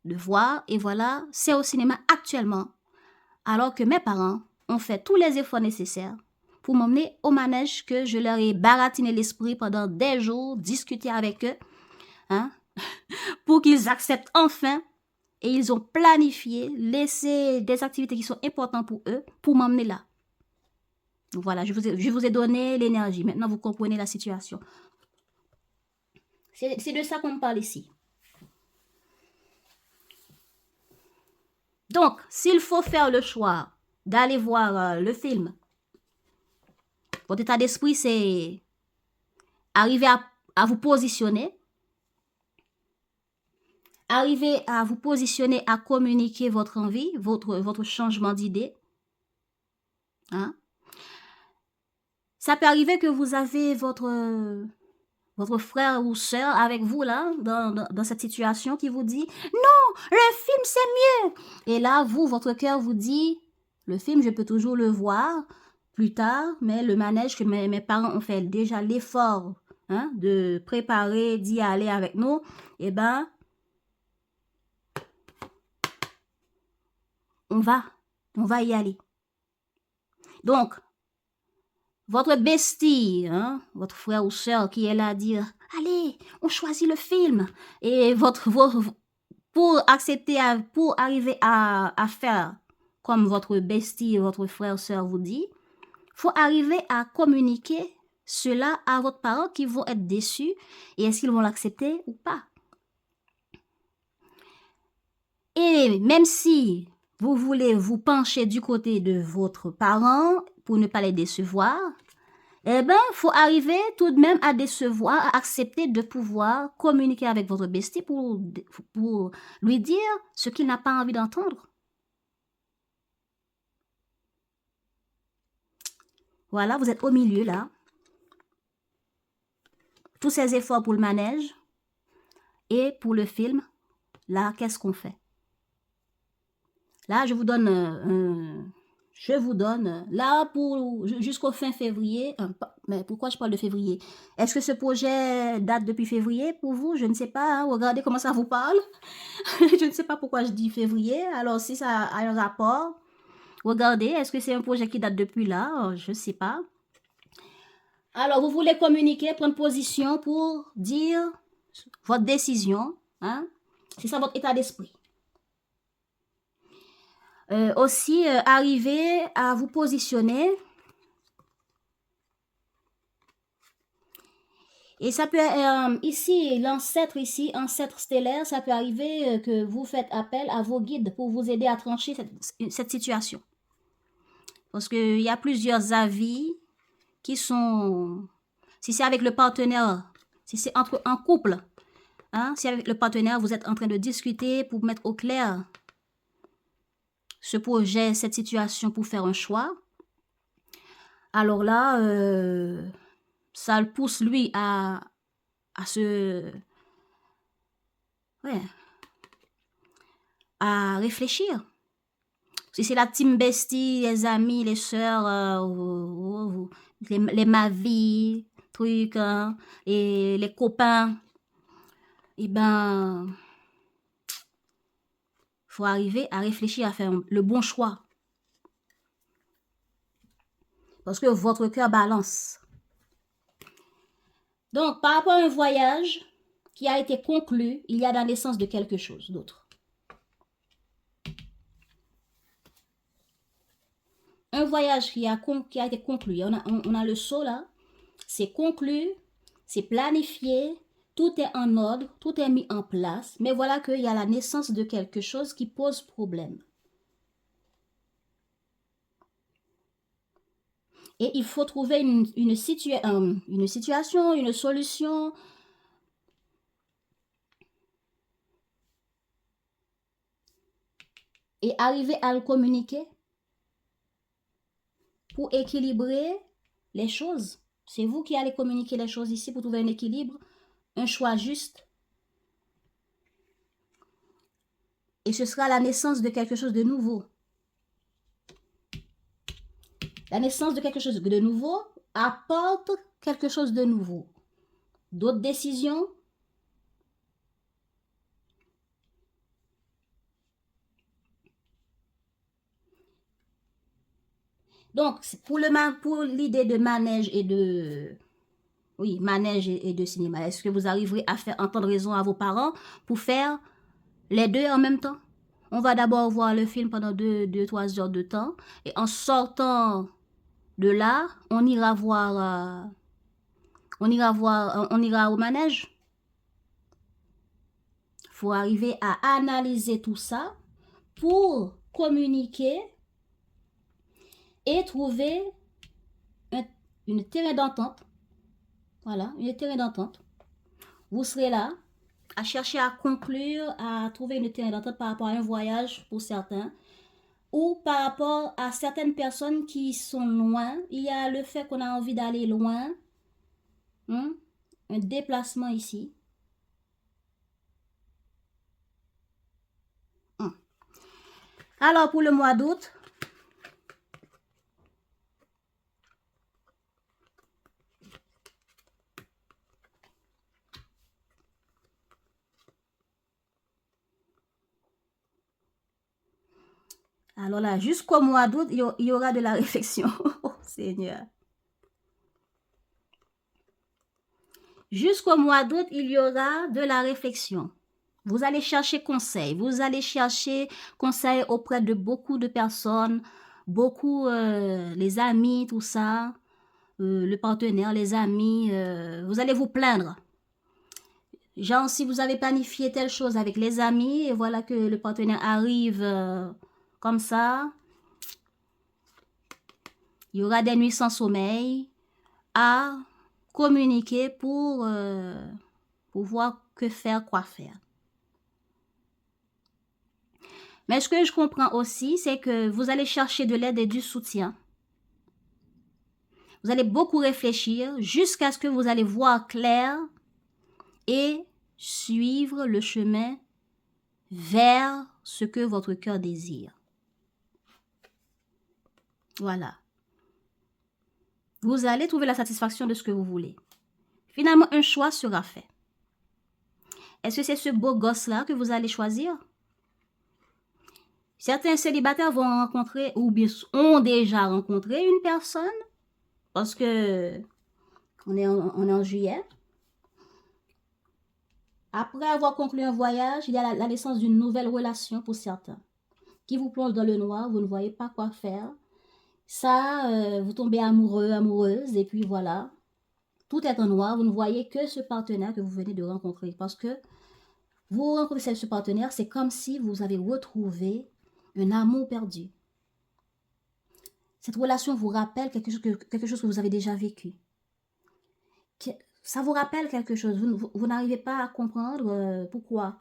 S1: de voir et voilà, c'est au cinéma actuellement. Alors que mes parents ont fait tous les efforts nécessaires pour m'emmener au manège que je leur ai baratiné l'esprit pendant des jours, discuté avec eux, hein, pour qu'ils acceptent enfin. Et ils ont planifié, laissé des activités qui sont importantes pour eux, pour m'emmener là. Donc voilà, je vous ai donné l'énergie. Maintenant, vous comprenez la situation. C'est de ça qu'on me parle ici. Donc, s'il faut faire le choix d'aller voir le film, votre état d'esprit, c'est arriver à vous positionner. arriver à vous positionner, à communiquer votre envie, votre changement d'idée. Hein? Ça peut arriver que vous avez votre frère ou soeur avec vous là, dans cette situation qui vous dit « Non, le film c'est mieux !» Et là, vous, votre cœur vous dit « Le film, je peux toujours le voir plus tard, mais le manège que mes parents ont fait déjà l'effort hein, de préparer, d'y aller avec nous, eh ben, on va y aller. » Donc, votre bestie, hein, votre frère ou soeur qui est là à dire « Allez, on choisit le film !» Et pour accepter, pour arriver à faire comme votre bestie, votre frère ou soeur vous dit, faut arriver à communiquer cela à votre parent qui vont être déçus et est-ce qu'ils vont l'accepter ou pas. Et même si vous voulez vous pencher du côté de votre parent pour ne pas les décevoir, eh bien, il faut arriver tout de même à décevoir, à accepter de pouvoir communiquer avec votre bestie pour lui dire ce qu'il n'a pas envie d'entendre. Voilà, vous êtes au milieu là. Tous ces efforts pour le manège et pour le film, là, qu'est-ce qu'on fait? Là, je vous donne, là, jusqu'au fin février, mais pourquoi je parle de février? Est-ce que ce projet date depuis février pour vous? Je ne sais pas, hein, regardez comment ça vous parle. Je ne sais pas pourquoi je dis février, alors si ça a un rapport, regardez, est-ce que c'est un projet qui date depuis là? Je ne sais pas. Alors, vous voulez communiquer, prendre position pour dire votre décision, hein? C'est ça votre état d'esprit. Aussi, arriver à vous positionner. Et ça peut, ici, ancêtre stellaire, ça peut arriver que vous faites appel à vos guides pour vous aider à trancher cette situation. Parce qu'il y a plusieurs avis qui sont, si c'est avec le partenaire, si c'est entre un couple, hein, si avec le partenaire, vous êtes en train de discuter pour mettre au clair ce projet, cette situation pour faire un choix, alors là, ça le pousse lui à réfléchir. Si c'est la team bestie, les amis, les sœurs, les mavis, trucs, hein, et les copains, eh ben, faut arriver à réfléchir, à faire le bon choix. Parce que votre cœur balance. Donc, par rapport à un voyage qui a été conclu, il y a la naissance de quelque chose d'autre. Un voyage qui a été conclu, on a le saut là, c'est conclu, c'est planifié, tout est en ordre, tout est mis en place, mais voilà qu'il y a la naissance de quelque chose qui pose problème. Et il faut trouver une situation, une solution. Et arriver à le communiquer pour équilibrer les choses. C'est vous qui allez communiquer les choses ici pour trouver un équilibre, un choix juste. Et ce sera la naissance de quelque chose de nouveau. La naissance de quelque chose de nouveau apporte quelque chose de nouveau. D'autres décisions. Donc, pour l'idée de manège et de... Oui, manège et de cinéma, est-ce que vous arriverez à faire entendre raison à vos parents pour faire les deux en même temps? On va d'abord voir le film pendant 2-3 heures de temps. Et en sortant de là, on ira au manège. Il faut arriver à analyser tout ça pour communiquer et trouver une terrain d'entente. Voilà, une terrain d'entente. Vous serez là à chercher à conclure, à trouver une terrain d'entente par rapport à un voyage pour certains, ou par rapport à certaines personnes qui sont loin. Il y a le fait qu'on a envie d'aller loin, hein, un déplacement ici. Alors pour le mois d'août, alors là, jusqu'au mois d'août, il y aura de la réflexion. Oh Seigneur. Jusqu'au mois d'août, il y aura de la réflexion. Vous allez chercher conseil. Vous allez chercher conseil auprès de beaucoup de personnes, beaucoup les amis, tout ça, le partenaire, les amis. Vous allez vous plaindre. Genre, si vous avez planifié telle chose avec les amis, et voilà que le partenaire arrive comme ça, il y aura des nuits sans sommeil à communiquer pour voir que faire, quoi faire. Mais ce que je comprends aussi, c'est que vous allez chercher de l'aide et du soutien. Vous allez beaucoup réfléchir jusqu'à ce que vous allez voir clair et suivre le chemin vers ce que votre cœur désire. Voilà. Vous allez trouver la satisfaction de ce que vous voulez. Finalement, un choix sera fait. Est-ce que c'est ce beau gosse-là que vous allez choisir? Certains célibataires vont rencontrer ou bien ont déjà rencontré une personne parce que on est en juillet. Après avoir conclu un voyage, il y a la naissance d'une nouvelle relation pour certains qui vous plonge dans le noir, vous ne voyez pas quoi faire. Ça, vous tombez amoureux, amoureuse, et puis voilà. Tout est en noir, vous ne voyez que ce partenaire que vous venez de rencontrer. Parce que vous rencontrez ce partenaire, c'est comme si vous avez retrouvé un amour perdu. Cette relation vous rappelle quelque chose que vous avez déjà vécu. Ça vous rappelle quelque chose, vous n'arrivez pas à comprendre pourquoi.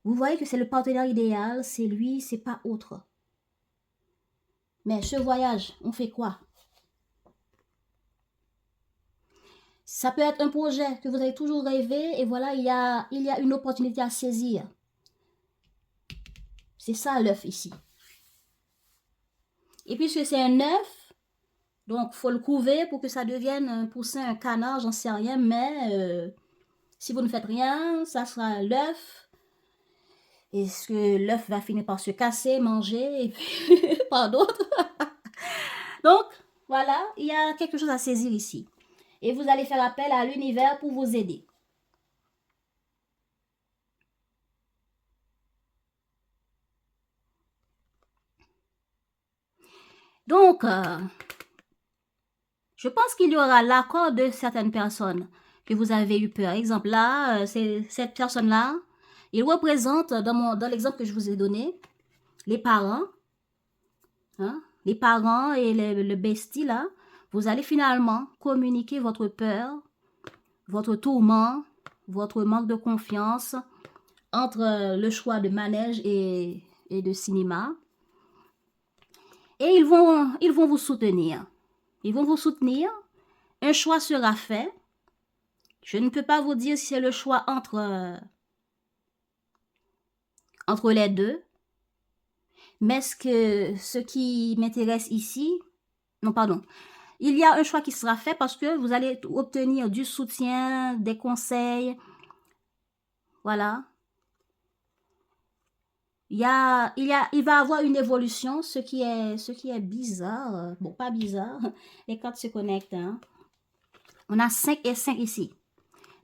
S1: Vous voyez que c'est le partenaire idéal, c'est lui, c'est pas autre. Mais ce voyage, on fait quoi? Ça peut être un projet que vous avez toujours rêvé et voilà, il y a une opportunité à saisir. C'est ça l'œuf ici. Et puisque c'est un œuf, donc il faut le couver pour que ça devienne un poussin, un canard, j'en sais rien, mais si vous ne faites rien, ça sera l'œuf. Et ce que l'œuf va finir par se casser, manger, et puis par d'autres. Donc, voilà, il y a quelque chose à saisir ici. Et vous allez faire appel à l'univers pour vous aider. Donc, je pense qu'il y aura l'accord de certaines personnes que vous avez eu peur. Exemple, là, c'est cette personne-là, il représente, dans l'exemple que je vous ai donné, les parents. Hein, les parents et le bestie, là. Vous allez finalement communiquer votre peur, votre tourment, votre manque de confiance entre le choix de manège et de cinéma. Et ils vont vous soutenir. Ils vont vous soutenir. Un choix sera fait. Je ne peux pas vous dire si c'est le choix entre les deux. Mais ce qui m'intéresse ici, non pardon, il y a un choix qui sera fait parce que vous allez obtenir du soutien, des conseils. Voilà. Il va avoir une évolution, ce qui est bizarre. Bon, pas bizarre. Les cartes se connectent. Hein. On a 5 et 5 ici.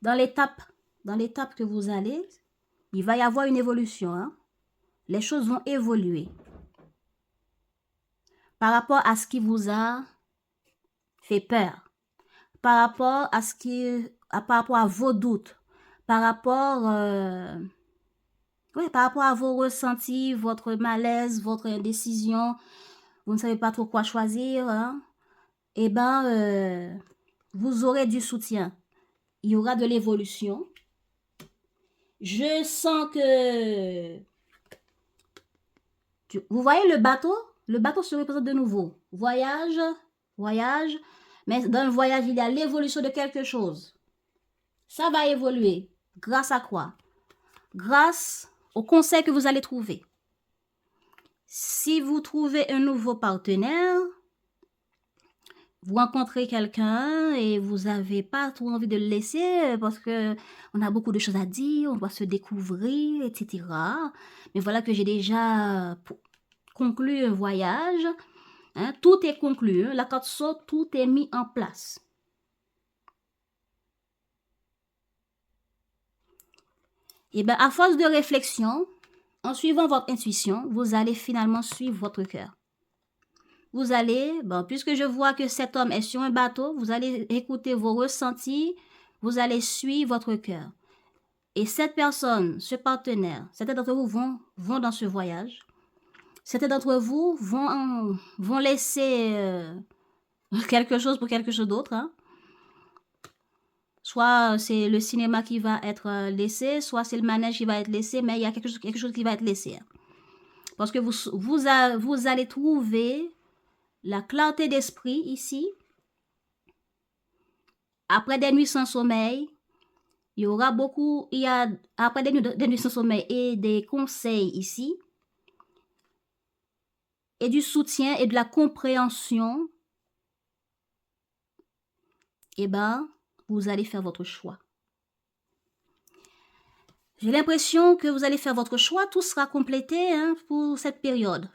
S1: Dans l'étape que vous allez, il va y avoir une évolution. Hein. Les choses vont évoluer. Par rapport à ce qui vous a fait peur. Par rapport par rapport à vos doutes. Par rapport à vos ressentis, votre malaise, votre indécision, vous ne savez pas trop quoi choisir, hein? Eh bien, vous aurez du soutien. Il y aura de l'évolution. Je sens que... Vous voyez le bateau? Le bateau se représente de nouveau. Voyage, voyage. Mais dans le voyage, il y a l'évolution de quelque chose. Ça va évoluer. Grâce à quoi? Grâce au conseil que vous allez trouver. Si vous trouvez un nouveau partenaire, vous rencontrez quelqu'un et vous n'avez pas trop envie de le laisser parce que on a beaucoup de choses à dire, on doit se découvrir, etc. Mais voilà que j'ai déjà conclu un voyage. Hein, tout est conclu. Hein, la carte saute, tout est mis en place. Et bien, à force de réflexion, en suivant votre intuition, vous allez finalement suivre votre cœur. Vous allez, bon, puisque je vois que cet homme est sur un bateau, vous allez écouter vos ressentis, vous allez suivre votre cœur. Et cette personne, ce partenaire, certains d'entre vous vont dans ce voyage. Certains d'entre vous vont laisser quelque chose pour quelque chose d'autre. Hein. Soit c'est le cinéma qui va être laissé, soit c'est le manège qui va être laissé, mais il y a quelque chose qui va être laissé. Hein. Parce que vous allez trouver la clarté d'esprit ici. Après des nuits sans sommeil, après des nuits sans sommeil et des conseils ici, et du soutien et de la compréhension, eh ben, vous allez faire votre choix. J'ai l'impression que vous allez faire votre choix, tout sera complété hein, pour cette période.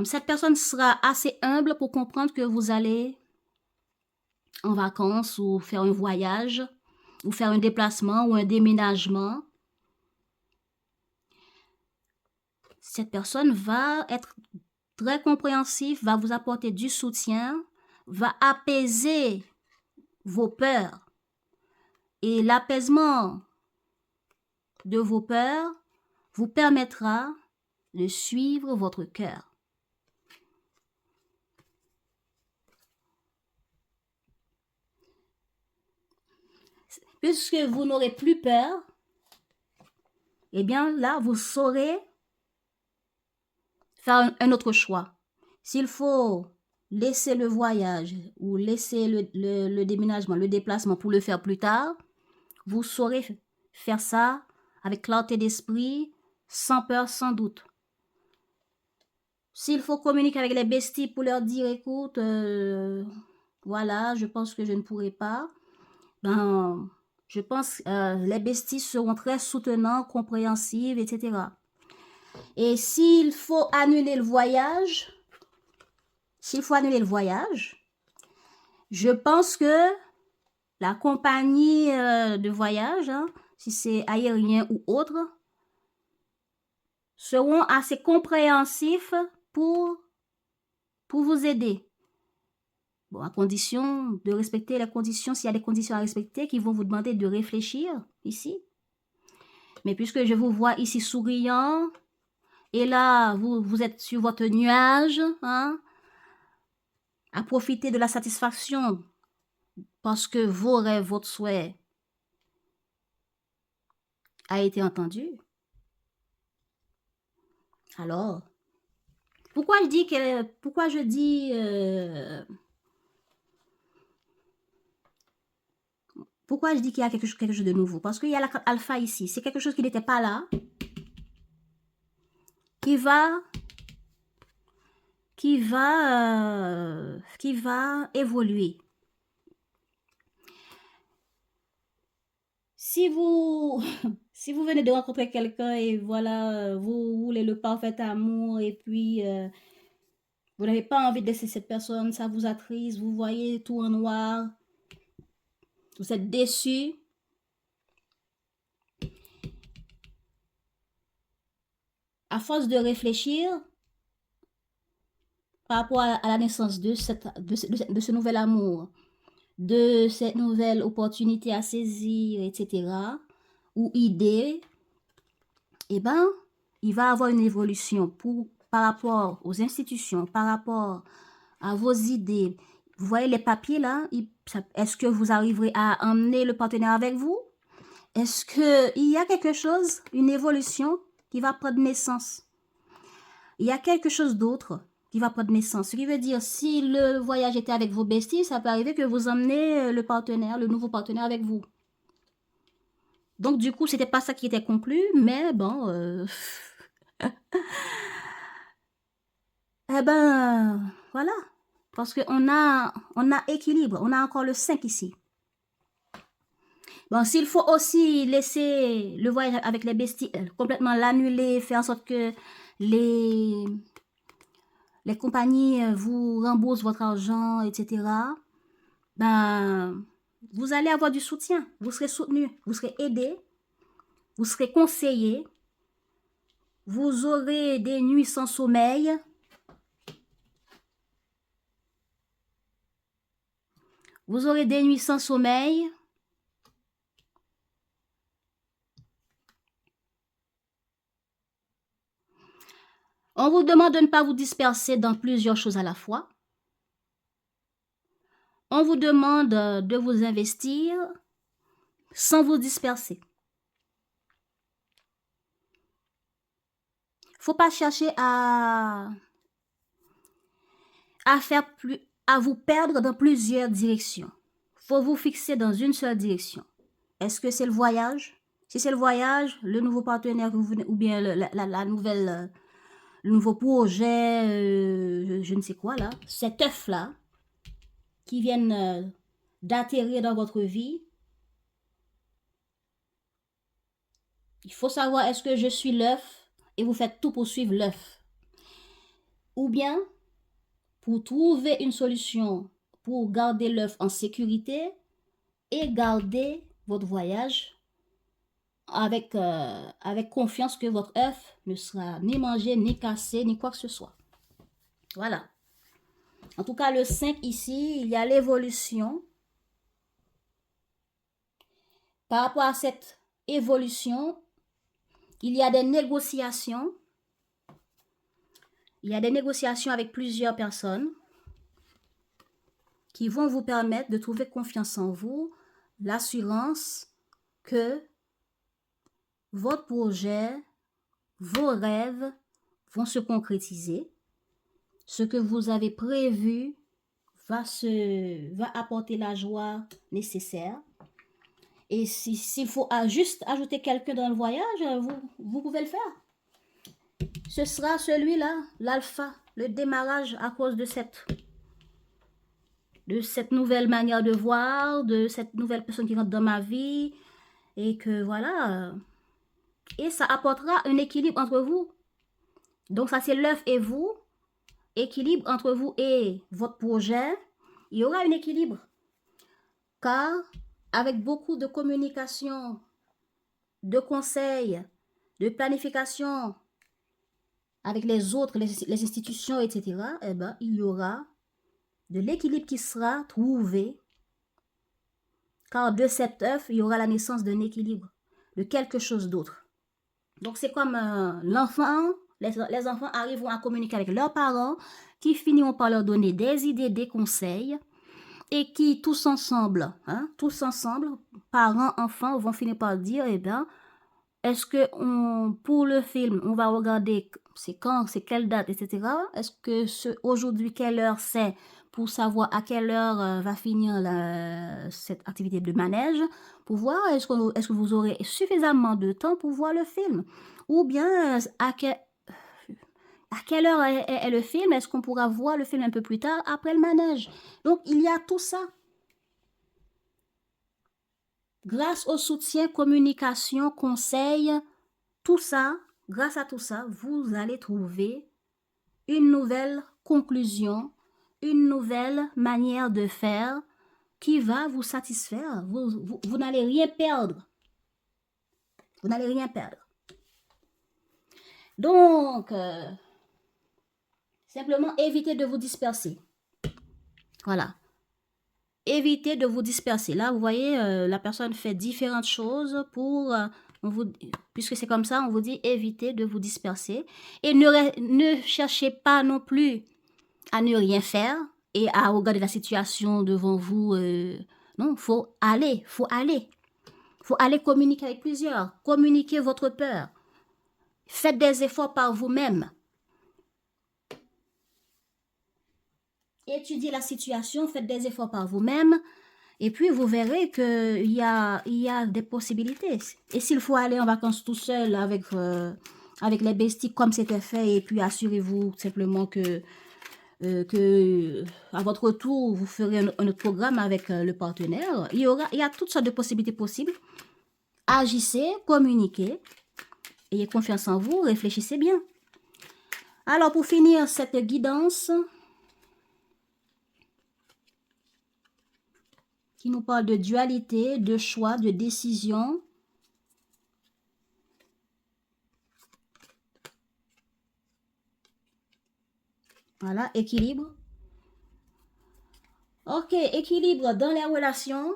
S1: Cette personne sera assez humble pour comprendre que vous allez en vacances ou faire un voyage, ou faire un déplacement ou un déménagement. Cette personne va être très compréhensive, va vous apporter du soutien, va apaiser vos peurs. Et l'apaisement de vos peurs vous permettra de suivre votre cœur. Puisque vous n'aurez plus peur, eh bien là, vous saurez faire un autre choix. S'il faut laisser le voyage ou laisser le déménagement, le déplacement pour le faire plus tard, vous saurez faire ça avec clarté d'esprit, sans peur, sans doute. S'il faut communiquer avec les besties pour leur dire, écoute, voilà, je pense que je ne pourrai pas, ben, je pense que les besties seront très soutenants, compréhensives, etc. Et s'il faut annuler le voyage, je pense que la compagnie de voyage, hein, si c'est aérien ou autre, seront assez compréhensifs pour vous aider. Bon, à condition de respecter les conditions, s'il y a des conditions à respecter qui vont vous demander de réfléchir ici. Mais puisque je vous vois ici souriant, et là, vous êtes sur votre nuage, hein, à profiter de la satisfaction parce que vos rêves, votre souhait a été entendu. Alors, pourquoi je dis qu'il y a quelque chose de nouveau? Parce qu'il y a la carte alpha ici. C'est quelque chose qui n'était pas là, qui va évoluer. Si vous venez de rencontrer quelqu'un et voilà, vous voulez le parfait amour et puis vous n'avez pas envie de laisser cette personne, ça vous attriste, vous voyez tout en noir, vous êtes déçu. À force de réfléchir par rapport à la naissance de ce nouvel amour, de cette nouvelle opportunité à saisir, etc., ou idée, eh ben, il va avoir une évolution par rapport aux institutions, par rapport à vos idées. Vous voyez les papiers là, est-ce que vous arriverez à emmener le partenaire avec vous? Est-ce qu'il y a quelque chose, une évolution qui va prendre naissance? Il y a quelque chose d'autre qui va prendre naissance. Ce qui veut dire, si le voyage était avec vos besties, ça peut arriver que vous emmenez le partenaire, le nouveau partenaire avec vous. Donc, du coup, c'était pas ça qui était conclu, mais bon... eh ben, voilà. Parce qu'on a équilibre. On a encore le 5 ici. Bon, s'il faut aussi laisser le voyage avec les besties, complètement l'annuler, faire en sorte que les compagnies vous remboursent votre argent, etc., ben, vous allez avoir du soutien. Vous serez soutenu, vous serez aidé, vous serez conseillé, vous aurez des nuits sans sommeil. Vous aurez des nuits sans sommeil. On vous demande de ne pas vous disperser dans plusieurs choses à la fois. On vous demande de vous investir sans vous disperser. Faut pas chercher à vous perdre dans plusieurs directions. Faut vous fixer dans une seule direction. Est-ce que c'est le voyage? Si c'est le voyage, le nouveau partenaire que vous venez, ou bien la nouvelle, le nouveau projet, je ne sais quoi là, cet œuf là, qui viennent d'atterrir dans votre vie. Il faut savoir, est-ce que je suis l'œuf et vous faites tout pour suivre l'œuf? Ou bien, pour trouver une solution pour garder l'œuf en sécurité et garder votre voyage avec confiance que votre œuf ne sera ni mangé, ni cassé, ni quoi que ce soit. Voilà. En tout cas, le 5 ici, il y a l'évolution. Par rapport à cette évolution, il y a des négociations. Il y a des négociations avec plusieurs personnes qui vont vous permettre de trouver confiance en vous, l'assurance que votre projet, vos rêves vont se concrétiser. Ce que vous avez prévu va apporter la joie nécessaire. Et s'il faut juste ajouter quelqu'un dans le voyage, vous pouvez le faire. Ce sera celui-là, l'alpha, le démarrage à cause de cette nouvelle manière de voir, de cette nouvelle personne qui rentre dans ma vie. Et que voilà. Et ça apportera un équilibre entre vous. Donc ça, c'est l'œuf et vous. Équilibre entre vous et votre projet. Il y aura un équilibre. Car avec beaucoup de communication, de conseils, de planification avec les autres, les institutions, etc., eh ben, il y aura de l'équilibre qui sera trouvé. Car de cet œuf, il y aura la naissance d'un équilibre, de quelque chose d'autre. Donc, c'est comme l'enfant, les enfants arriveront à communiquer avec leurs parents, qui finiront par leur donner des idées, des conseils, et qui, tous ensemble, parents, enfants, vont finir par dire, eh bien, est-ce que pour le film, on va regarder c'est quand, c'est quelle date, etc. Est-ce que aujourd'hui, quelle heure c'est pour savoir à quelle heure va finir cette activité de manège, pour voir est-ce que vous aurez suffisamment de temps pour voir le film, ou bien à quelle heure est le film, est-ce qu'on pourra voir le film un peu plus tard après le manège. Donc il y a tout ça. Grâce au soutien, communication, conseil, tout ça, grâce à tout ça, vous allez trouver une nouvelle conclusion, une nouvelle manière de faire qui va vous satisfaire. Vous n'allez rien perdre. Vous n'allez rien perdre. Donc, simplement évitez de vous disperser. Voilà. Évitez de vous disperser. Là, vous voyez, la personne fait différentes choses pour... puisque c'est comme ça, on vous dit évitez de vous disperser. Et ne cherchez pas non plus à ne rien faire et à regarder la situation devant vous. Non, faut aller. Il faut aller communiquer avec plusieurs. Communiquez votre peur. Faites des efforts par vous-même. Étudiez la situation, faites des efforts par vous-même. Et puis, vous verrez qu'il y a des possibilités. Et s'il faut aller en vacances tout seul avec les besties comme c'était fait, et puis assurez-vous simplement que à votre retour, vous ferez un autre programme avec le partenaire. Il y a toutes sortes de possibilités possibles. Agissez, communiquez, ayez confiance en vous, réfléchissez bien. Alors, pour finir cette guidance qui nous parle de dualité, de choix, de décision. Voilà, équilibre. Ok, équilibre dans les relations.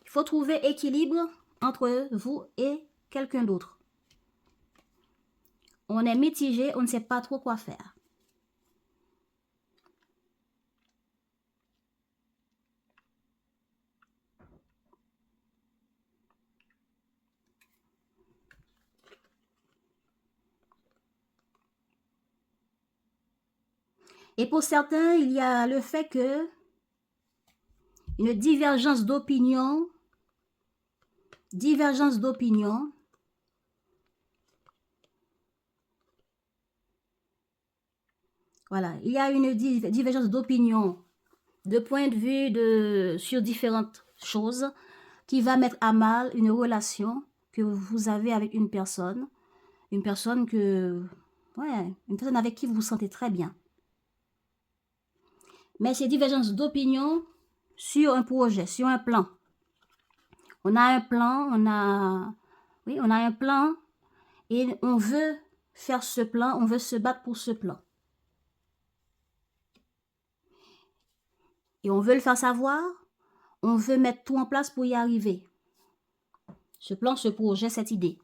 S1: Il faut trouver équilibre entre vous et quelqu'un d'autre. On est mitigé, on ne sait pas trop quoi faire. Et pour certains, il y a le fait que une divergence d'opinion, voilà, il y a une divergence d'opinion, de point de vue sur différentes choses qui va mettre à mal une relation que vous avez avec une personne avec qui vous vous sentez très bien. Mais ces divergences d'opinion sur un projet, sur un plan. On a un plan, on a un plan et on veut faire ce plan, on veut se battre pour ce plan. Et on veut le faire savoir, on veut mettre tout en place pour y arriver. Ce plan, ce projet, cette idée.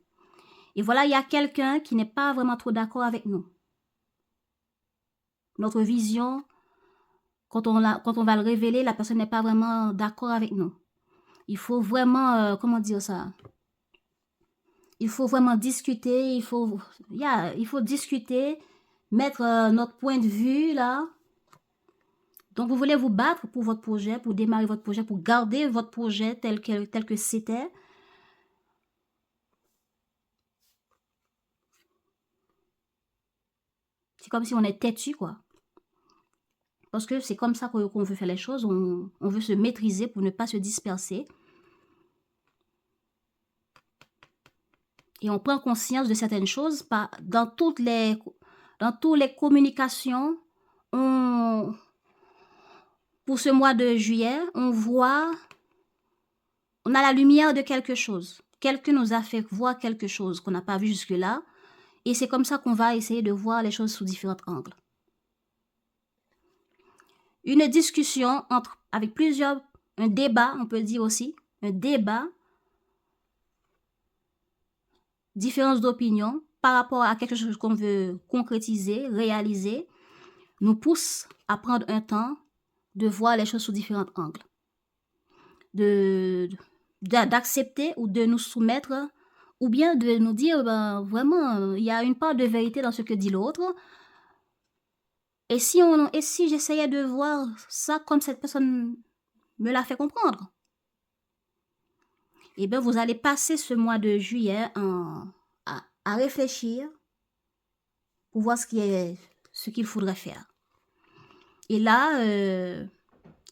S1: Et voilà, il y a quelqu'un qui n'est pas vraiment trop d'accord avec nous. Notre vision, quand on va le révéler, la personne n'est pas vraiment d'accord avec nous. Il faut vraiment, comment dire ça? Il faut vraiment discuter, il faut discuter, mettre notre point de vue là. Donc, vous voulez vous battre pour votre projet, pour démarrer votre projet, pour garder votre projet tel que c'était. C'est comme si on est têtu, quoi. Parce que c'est comme ça qu'on veut faire les choses. On veut se maîtriser pour ne pas se disperser. Et on prend conscience de certaines choses dans toutes les communications. Pour ce mois de juillet, on a la lumière de quelque chose. Quelqu'un nous a fait voir quelque chose qu'on n'a pas vu jusque-là. Et c'est comme ça qu'on va essayer de voir les choses sous différents angles. Une discussion avec plusieurs, un débat, on peut dire aussi, un débat, différence d'opinion par rapport à quelque chose qu'on veut concrétiser, réaliser, nous pousse à prendre un temps de voir les choses sous différents angles. D'accepter ou de nous soumettre, ou bien de nous dire, vraiment, il y a une part de vérité dans ce que dit l'autre. Et si j'essayais de voir ça comme cette personne me l'a fait comprendre, eh bien, vous allez passer ce mois de juillet à réfléchir pour voir ce qu'il faudrait faire. Et là,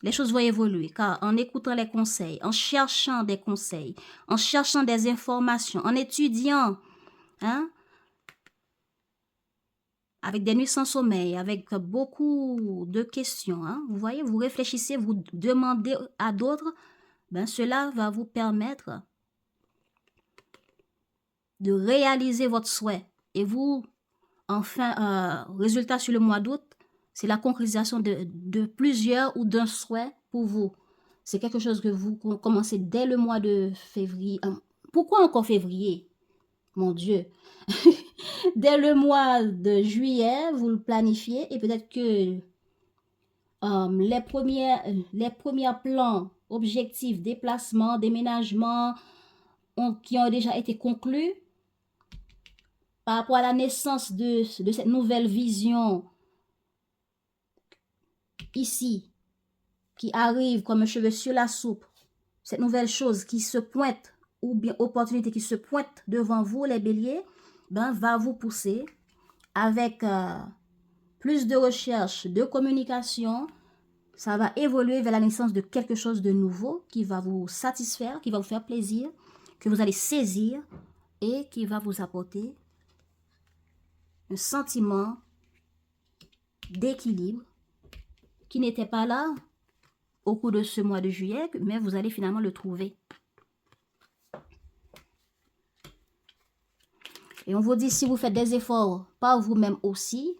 S1: les choses vont évoluer, car en écoutant les conseils, en cherchant des conseils, en cherchant des informations, en étudiant, avec des nuits sans sommeil, avec beaucoup de questions, vous voyez, vous réfléchissez, vous demandez à d'autres, cela va vous permettre de réaliser votre souhait. Et vous, enfin, résultat sur le mois d'août, c'est la concrétisation de plusieurs ou d'un souhait pour vous. C'est quelque chose que vous commencez dès le mois de février. Pourquoi encore février? Mon Dieu. Dès le mois de juillet, vous le planifiez et peut-être que les premiers plans, objectifs, déplacement, déménagement, qui ont déjà été conclus par rapport à la naissance de cette nouvelle vision ici, qui arrive comme un cheveu sur la soupe, cette nouvelle chose qui se pointe, ou bien opportunité qui se pointe devant vous, les béliers, ben, va vous pousser avec plus de recherche, de communication. Ça va évoluer vers la naissance de quelque chose de nouveau qui va vous satisfaire, qui va vous faire plaisir, que vous allez saisir et qui va vous apporter un sentiment d'équilibre qui n'était pas là au cours de ce mois de juillet, mais vous allez finalement le trouver. Et on vous dit, si vous faites des efforts par vous-même aussi,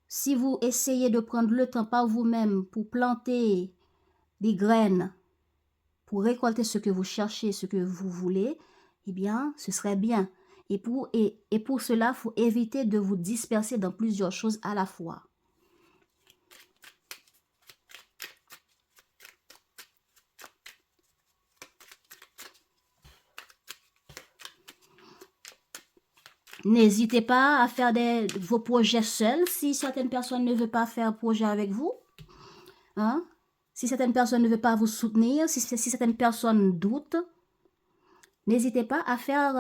S1: si vous essayez de prendre le temps par vous-même pour planter des graines, pour récolter ce que vous cherchez, ce que vous voulez, eh bien, ce serait bien. Et pour cela, il faut éviter de vous disperser dans plusieurs choses à la fois. N'hésitez pas à faire vos projets seuls si certaines personnes ne veulent pas faire projet avec vous. Hein? Si certaines personnes ne veulent pas vous soutenir, si certaines personnes doutent, n'hésitez pas à faire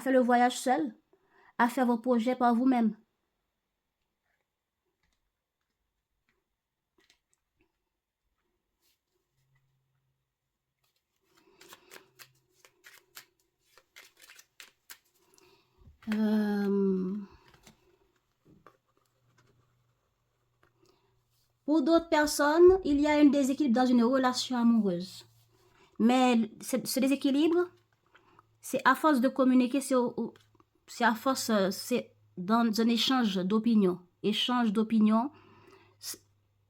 S1: le voyage seul, à faire vos projets par vous-même. Pour d'autres personnes, il y a un déséquilibre dans une relation amoureuse. Mais ce déséquilibre, c'est à force de communiquer, c'est à force, c'est dans un échange d'opinions. Échange d'opinions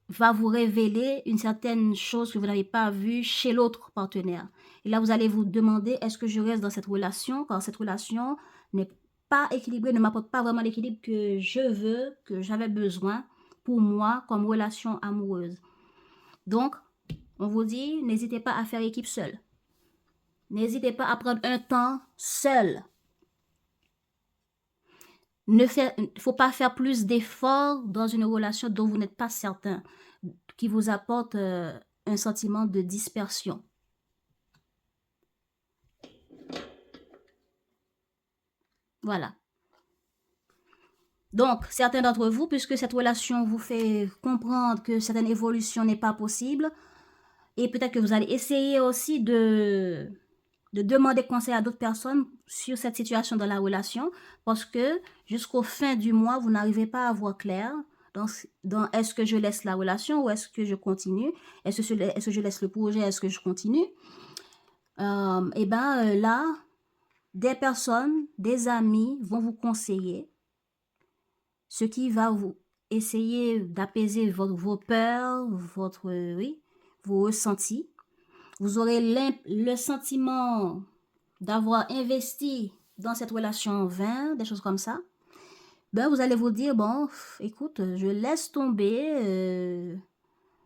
S1: va vous révéler une certaine chose que vous n'avez pas vue chez l'autre partenaire. Et là, vous allez vous demander, est-ce que je reste dans cette relation? Car cette relation n'est pas équilibrée, ne m'apporte pas vraiment l'équilibre que je veux, que j'avais besoin pour moi comme relation amoureuse. Donc, on vous dit, n'hésitez pas à faire équipe seule. N'hésitez pas à prendre un temps seul. Il ne faut pas faire plus d'efforts dans une relation dont vous n'êtes pas certain, qui vous apporte un sentiment de dispersion. Voilà. Donc, certains d'entre vous, puisque cette relation vous fait comprendre que certaines évolutions n'est pas possible, et peut-être que vous allez essayer aussi de demander conseil à d'autres personnes sur cette situation dans la relation, parce que jusqu'au fin du mois, vous n'arrivez pas à voir clair dans est-ce que je laisse la relation ou est-ce que je continue, est-ce que je laisse le projet, est-ce que je continue. Et bien là, des personnes, des amis vont vous conseiller, ce qui va vous essayer d'apaiser vos peurs, vos ressentis. Vous aurez le sentiment d'avoir investi dans cette relation en vain, des choses comme ça. Ben, vous allez vous dire, bon, écoute, je laisse tomber,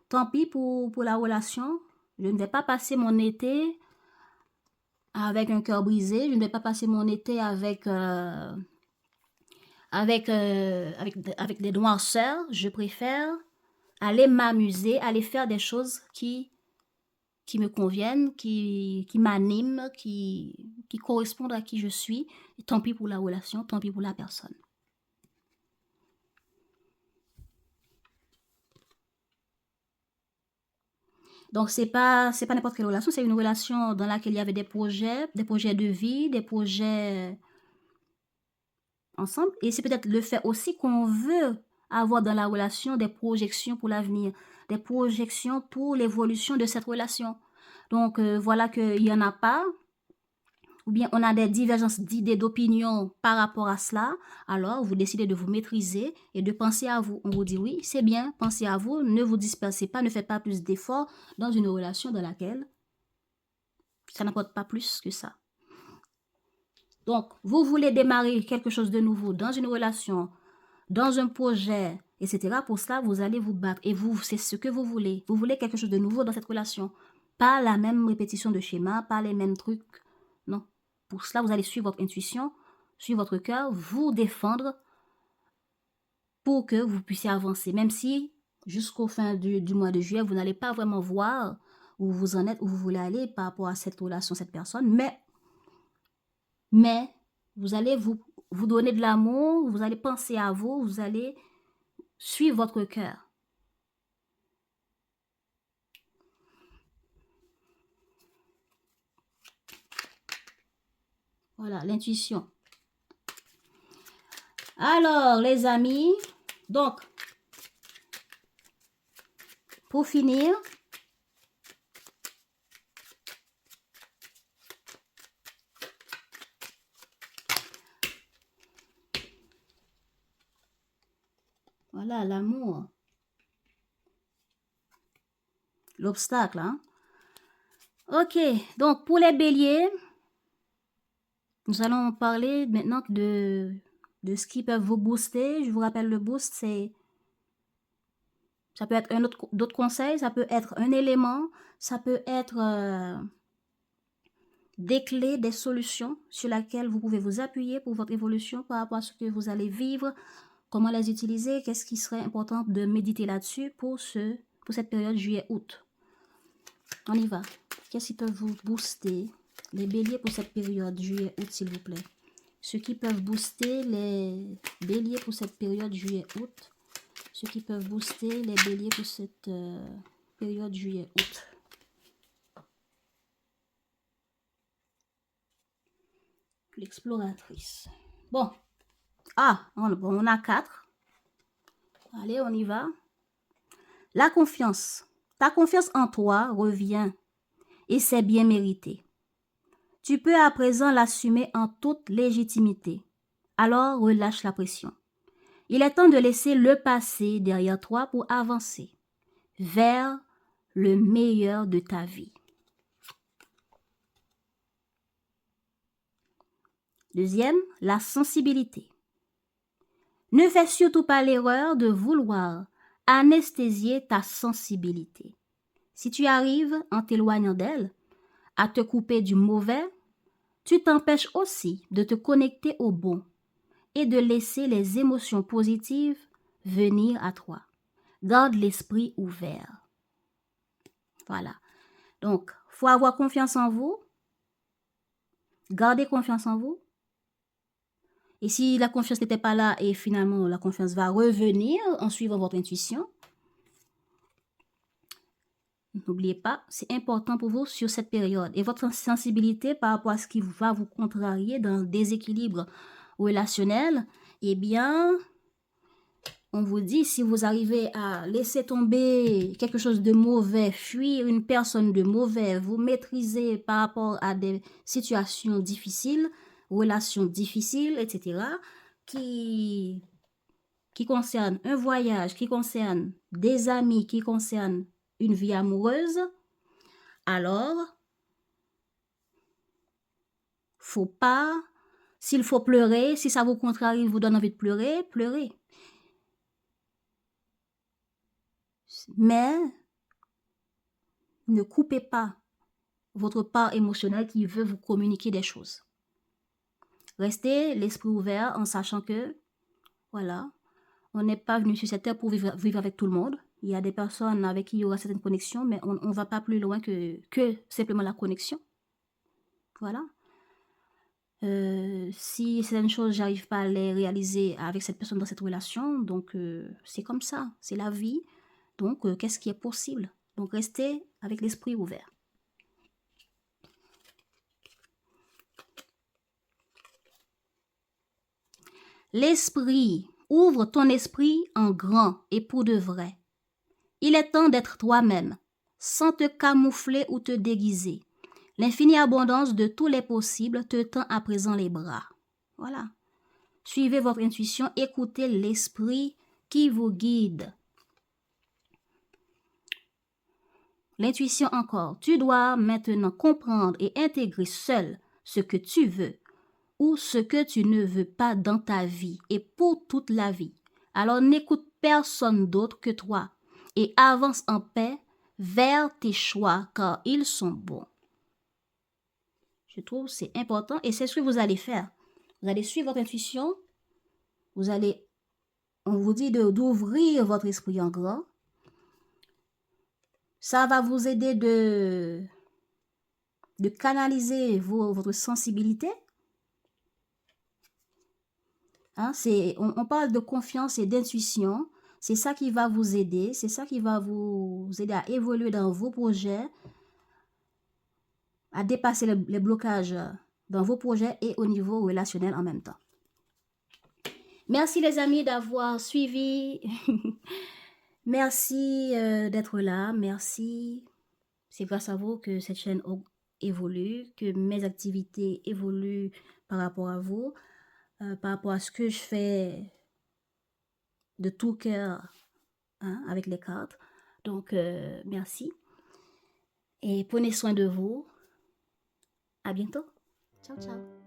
S1: tant pis pour la relation. Je ne vais pas passer mon été avec un cœur brisé. Je ne vais pas passer mon été avec des noirceurs. Je préfère aller m'amuser, aller faire des choses qui me conviennent, qui m'animent, qui correspondent à qui je suis. Et tant pis pour la relation, tant pis pour la personne. Donc, c'est pas n'importe quelle relation, c'est une relation dans laquelle il y avait des projets de vie, des projets ensemble. Et c'est peut-être le fait aussi qu'on veut avoir dans la relation des projections pour l'avenir, des projections pour l'évolution de cette relation. Donc, voilà qu'il n'y en a pas, ou bien on a des divergences d'idées, d'opinions par rapport à cela, alors vous décidez de vous maîtriser et de penser à vous. On vous dit oui, c'est bien, pensez à vous, ne vous dispersez pas, ne faites pas plus d'efforts dans une relation dans laquelle ça n'apporte pas plus que ça. Donc, vous voulez démarrer quelque chose de nouveau dans une relation, dans un projet, etc. Pour cela, vous allez vous battre et c'est ce que vous voulez. Vous voulez quelque chose de nouveau dans cette relation. Pas la même répétition de schéma, pas les mêmes trucs Pour cela, vous allez suivre votre intuition, suivre votre cœur, vous défendre pour que vous puissiez avancer. Même si, jusqu'au fin du mois de juillet, vous n'allez pas vraiment voir où vous en êtes, où vous voulez aller par rapport à cette relation, cette personne. Mais vous allez vous donner de l'amour, vous allez penser à vous, vous allez suivre votre cœur. Voilà, l'intuition. Alors, les amis, donc, pour finir, voilà, l'amour. L'obstacle, hein. Ok, donc pour les béliers, nous allons parler maintenant de ce qui peut vous booster. Je vous rappelle, le boost, ça peut être d'autres conseils, ça peut être un élément, ça peut être des clés, des solutions sur lesquelles vous pouvez vous appuyer pour votre évolution par rapport à ce que vous allez vivre, comment les utiliser, qu'est-ce qui serait important de méditer là-dessus pour cette période juillet-août. On y va. Qu'est-ce qui peut vous booster, les béliers, pour cette période juillet-août, s'il vous plaît? Ceux qui peuvent booster les béliers pour cette période juillet-août. Ceux qui peuvent booster les béliers pour cette période juillet-août. L'exploratrice. Bon. Ah, on a 4. Allez, on y va. La confiance. Ta confiance en toi revient et c'est bien mérité. Tu peux à présent l'assumer en toute légitimité. Alors relâche la pression. Il est temps de laisser le passé derrière toi pour avancer vers le meilleur de ta vie. Deuxième, la sensibilité. Ne fais surtout pas l'erreur de vouloir anesthésier ta sensibilité. Si tu arrives, en t'éloignant d'elle, à te couper du mauvais, tu t'empêches aussi de te connecter au bon et de laisser les émotions positives venir à toi. Garde l'esprit ouvert. Voilà. Donc, il faut avoir confiance en vous. Gardez confiance en vous. Et si la confiance n'était pas là et finalement la confiance va revenir en suivant votre intuition, n'oubliez pas, c'est important pour vous sur cette période. Et votre sensibilité par rapport à ce qui va vous contrarier dans le déséquilibre relationnel, eh bien, on vous dit, si vous arrivez à laisser tomber quelque chose de mauvais, fuir une personne de mauvais, vous maîtriser par rapport à des situations difficiles, relations difficiles, etc., qui concernent un voyage, qui concernent des amis, qui concernent une vie amoureuse, alors, faut pas, s'il faut pleurer, si ça vous contrarie, vous donne envie de pleurer, pleurez. Mais ne coupez pas votre part émotionnelle qui veut vous communiquer des choses. Restez l'esprit ouvert en sachant que, voilà, on n'est pas venu sur cette terre pour vivre avec tout le monde. Il y a des personnes avec qui il y aura certaines connexions, mais on ne va pas plus loin que simplement la connexion. Voilà. Si certaines choses, j'arrive pas à les réaliser avec cette personne dans cette relation, donc c'est comme ça, c'est la vie. Donc, qu'est-ce qui est possible? Donc, restez avec l'esprit ouvert. L'esprit. Ouvre ton esprit en grand et pour de vrai. Il est temps d'être toi-même, sans te camoufler ou te déguiser. L'infinie abondance de tous les possibles te tend à présent les bras. Voilà. Suivez votre intuition, écoutez l'esprit qui vous guide. L'intuition encore. Tu dois maintenant comprendre et intégrer seul ce que tu veux ou ce que tu ne veux pas dans ta vie et pour toute la vie. Alors n'écoute personne d'autre que toi et avance en paix vers tes choix car ils sont bons. Je trouve que c'est important et c'est ce que vous allez faire. Vous allez suivre votre intuition. Vous allez, on vous dit d'ouvrir votre esprit en grand. Ça va vous aider de canaliser votre sensibilité. Hein, on parle de confiance et d'intuition. C'est ça qui va vous aider. C'est ça qui va vous aider à évoluer dans vos projets, à dépasser les blocages dans vos projets et au niveau relationnel en même temps. Merci les amis d'avoir suivi. Merci d'être là. Merci. C'est grâce à vous que cette chaîne évolue, que mes activités évoluent par rapport à vous, par rapport à ce que je fais de tout cœur, hein, avec les cartes. Donc, merci. Et prenez soin de vous. À bientôt. Ciao, ciao.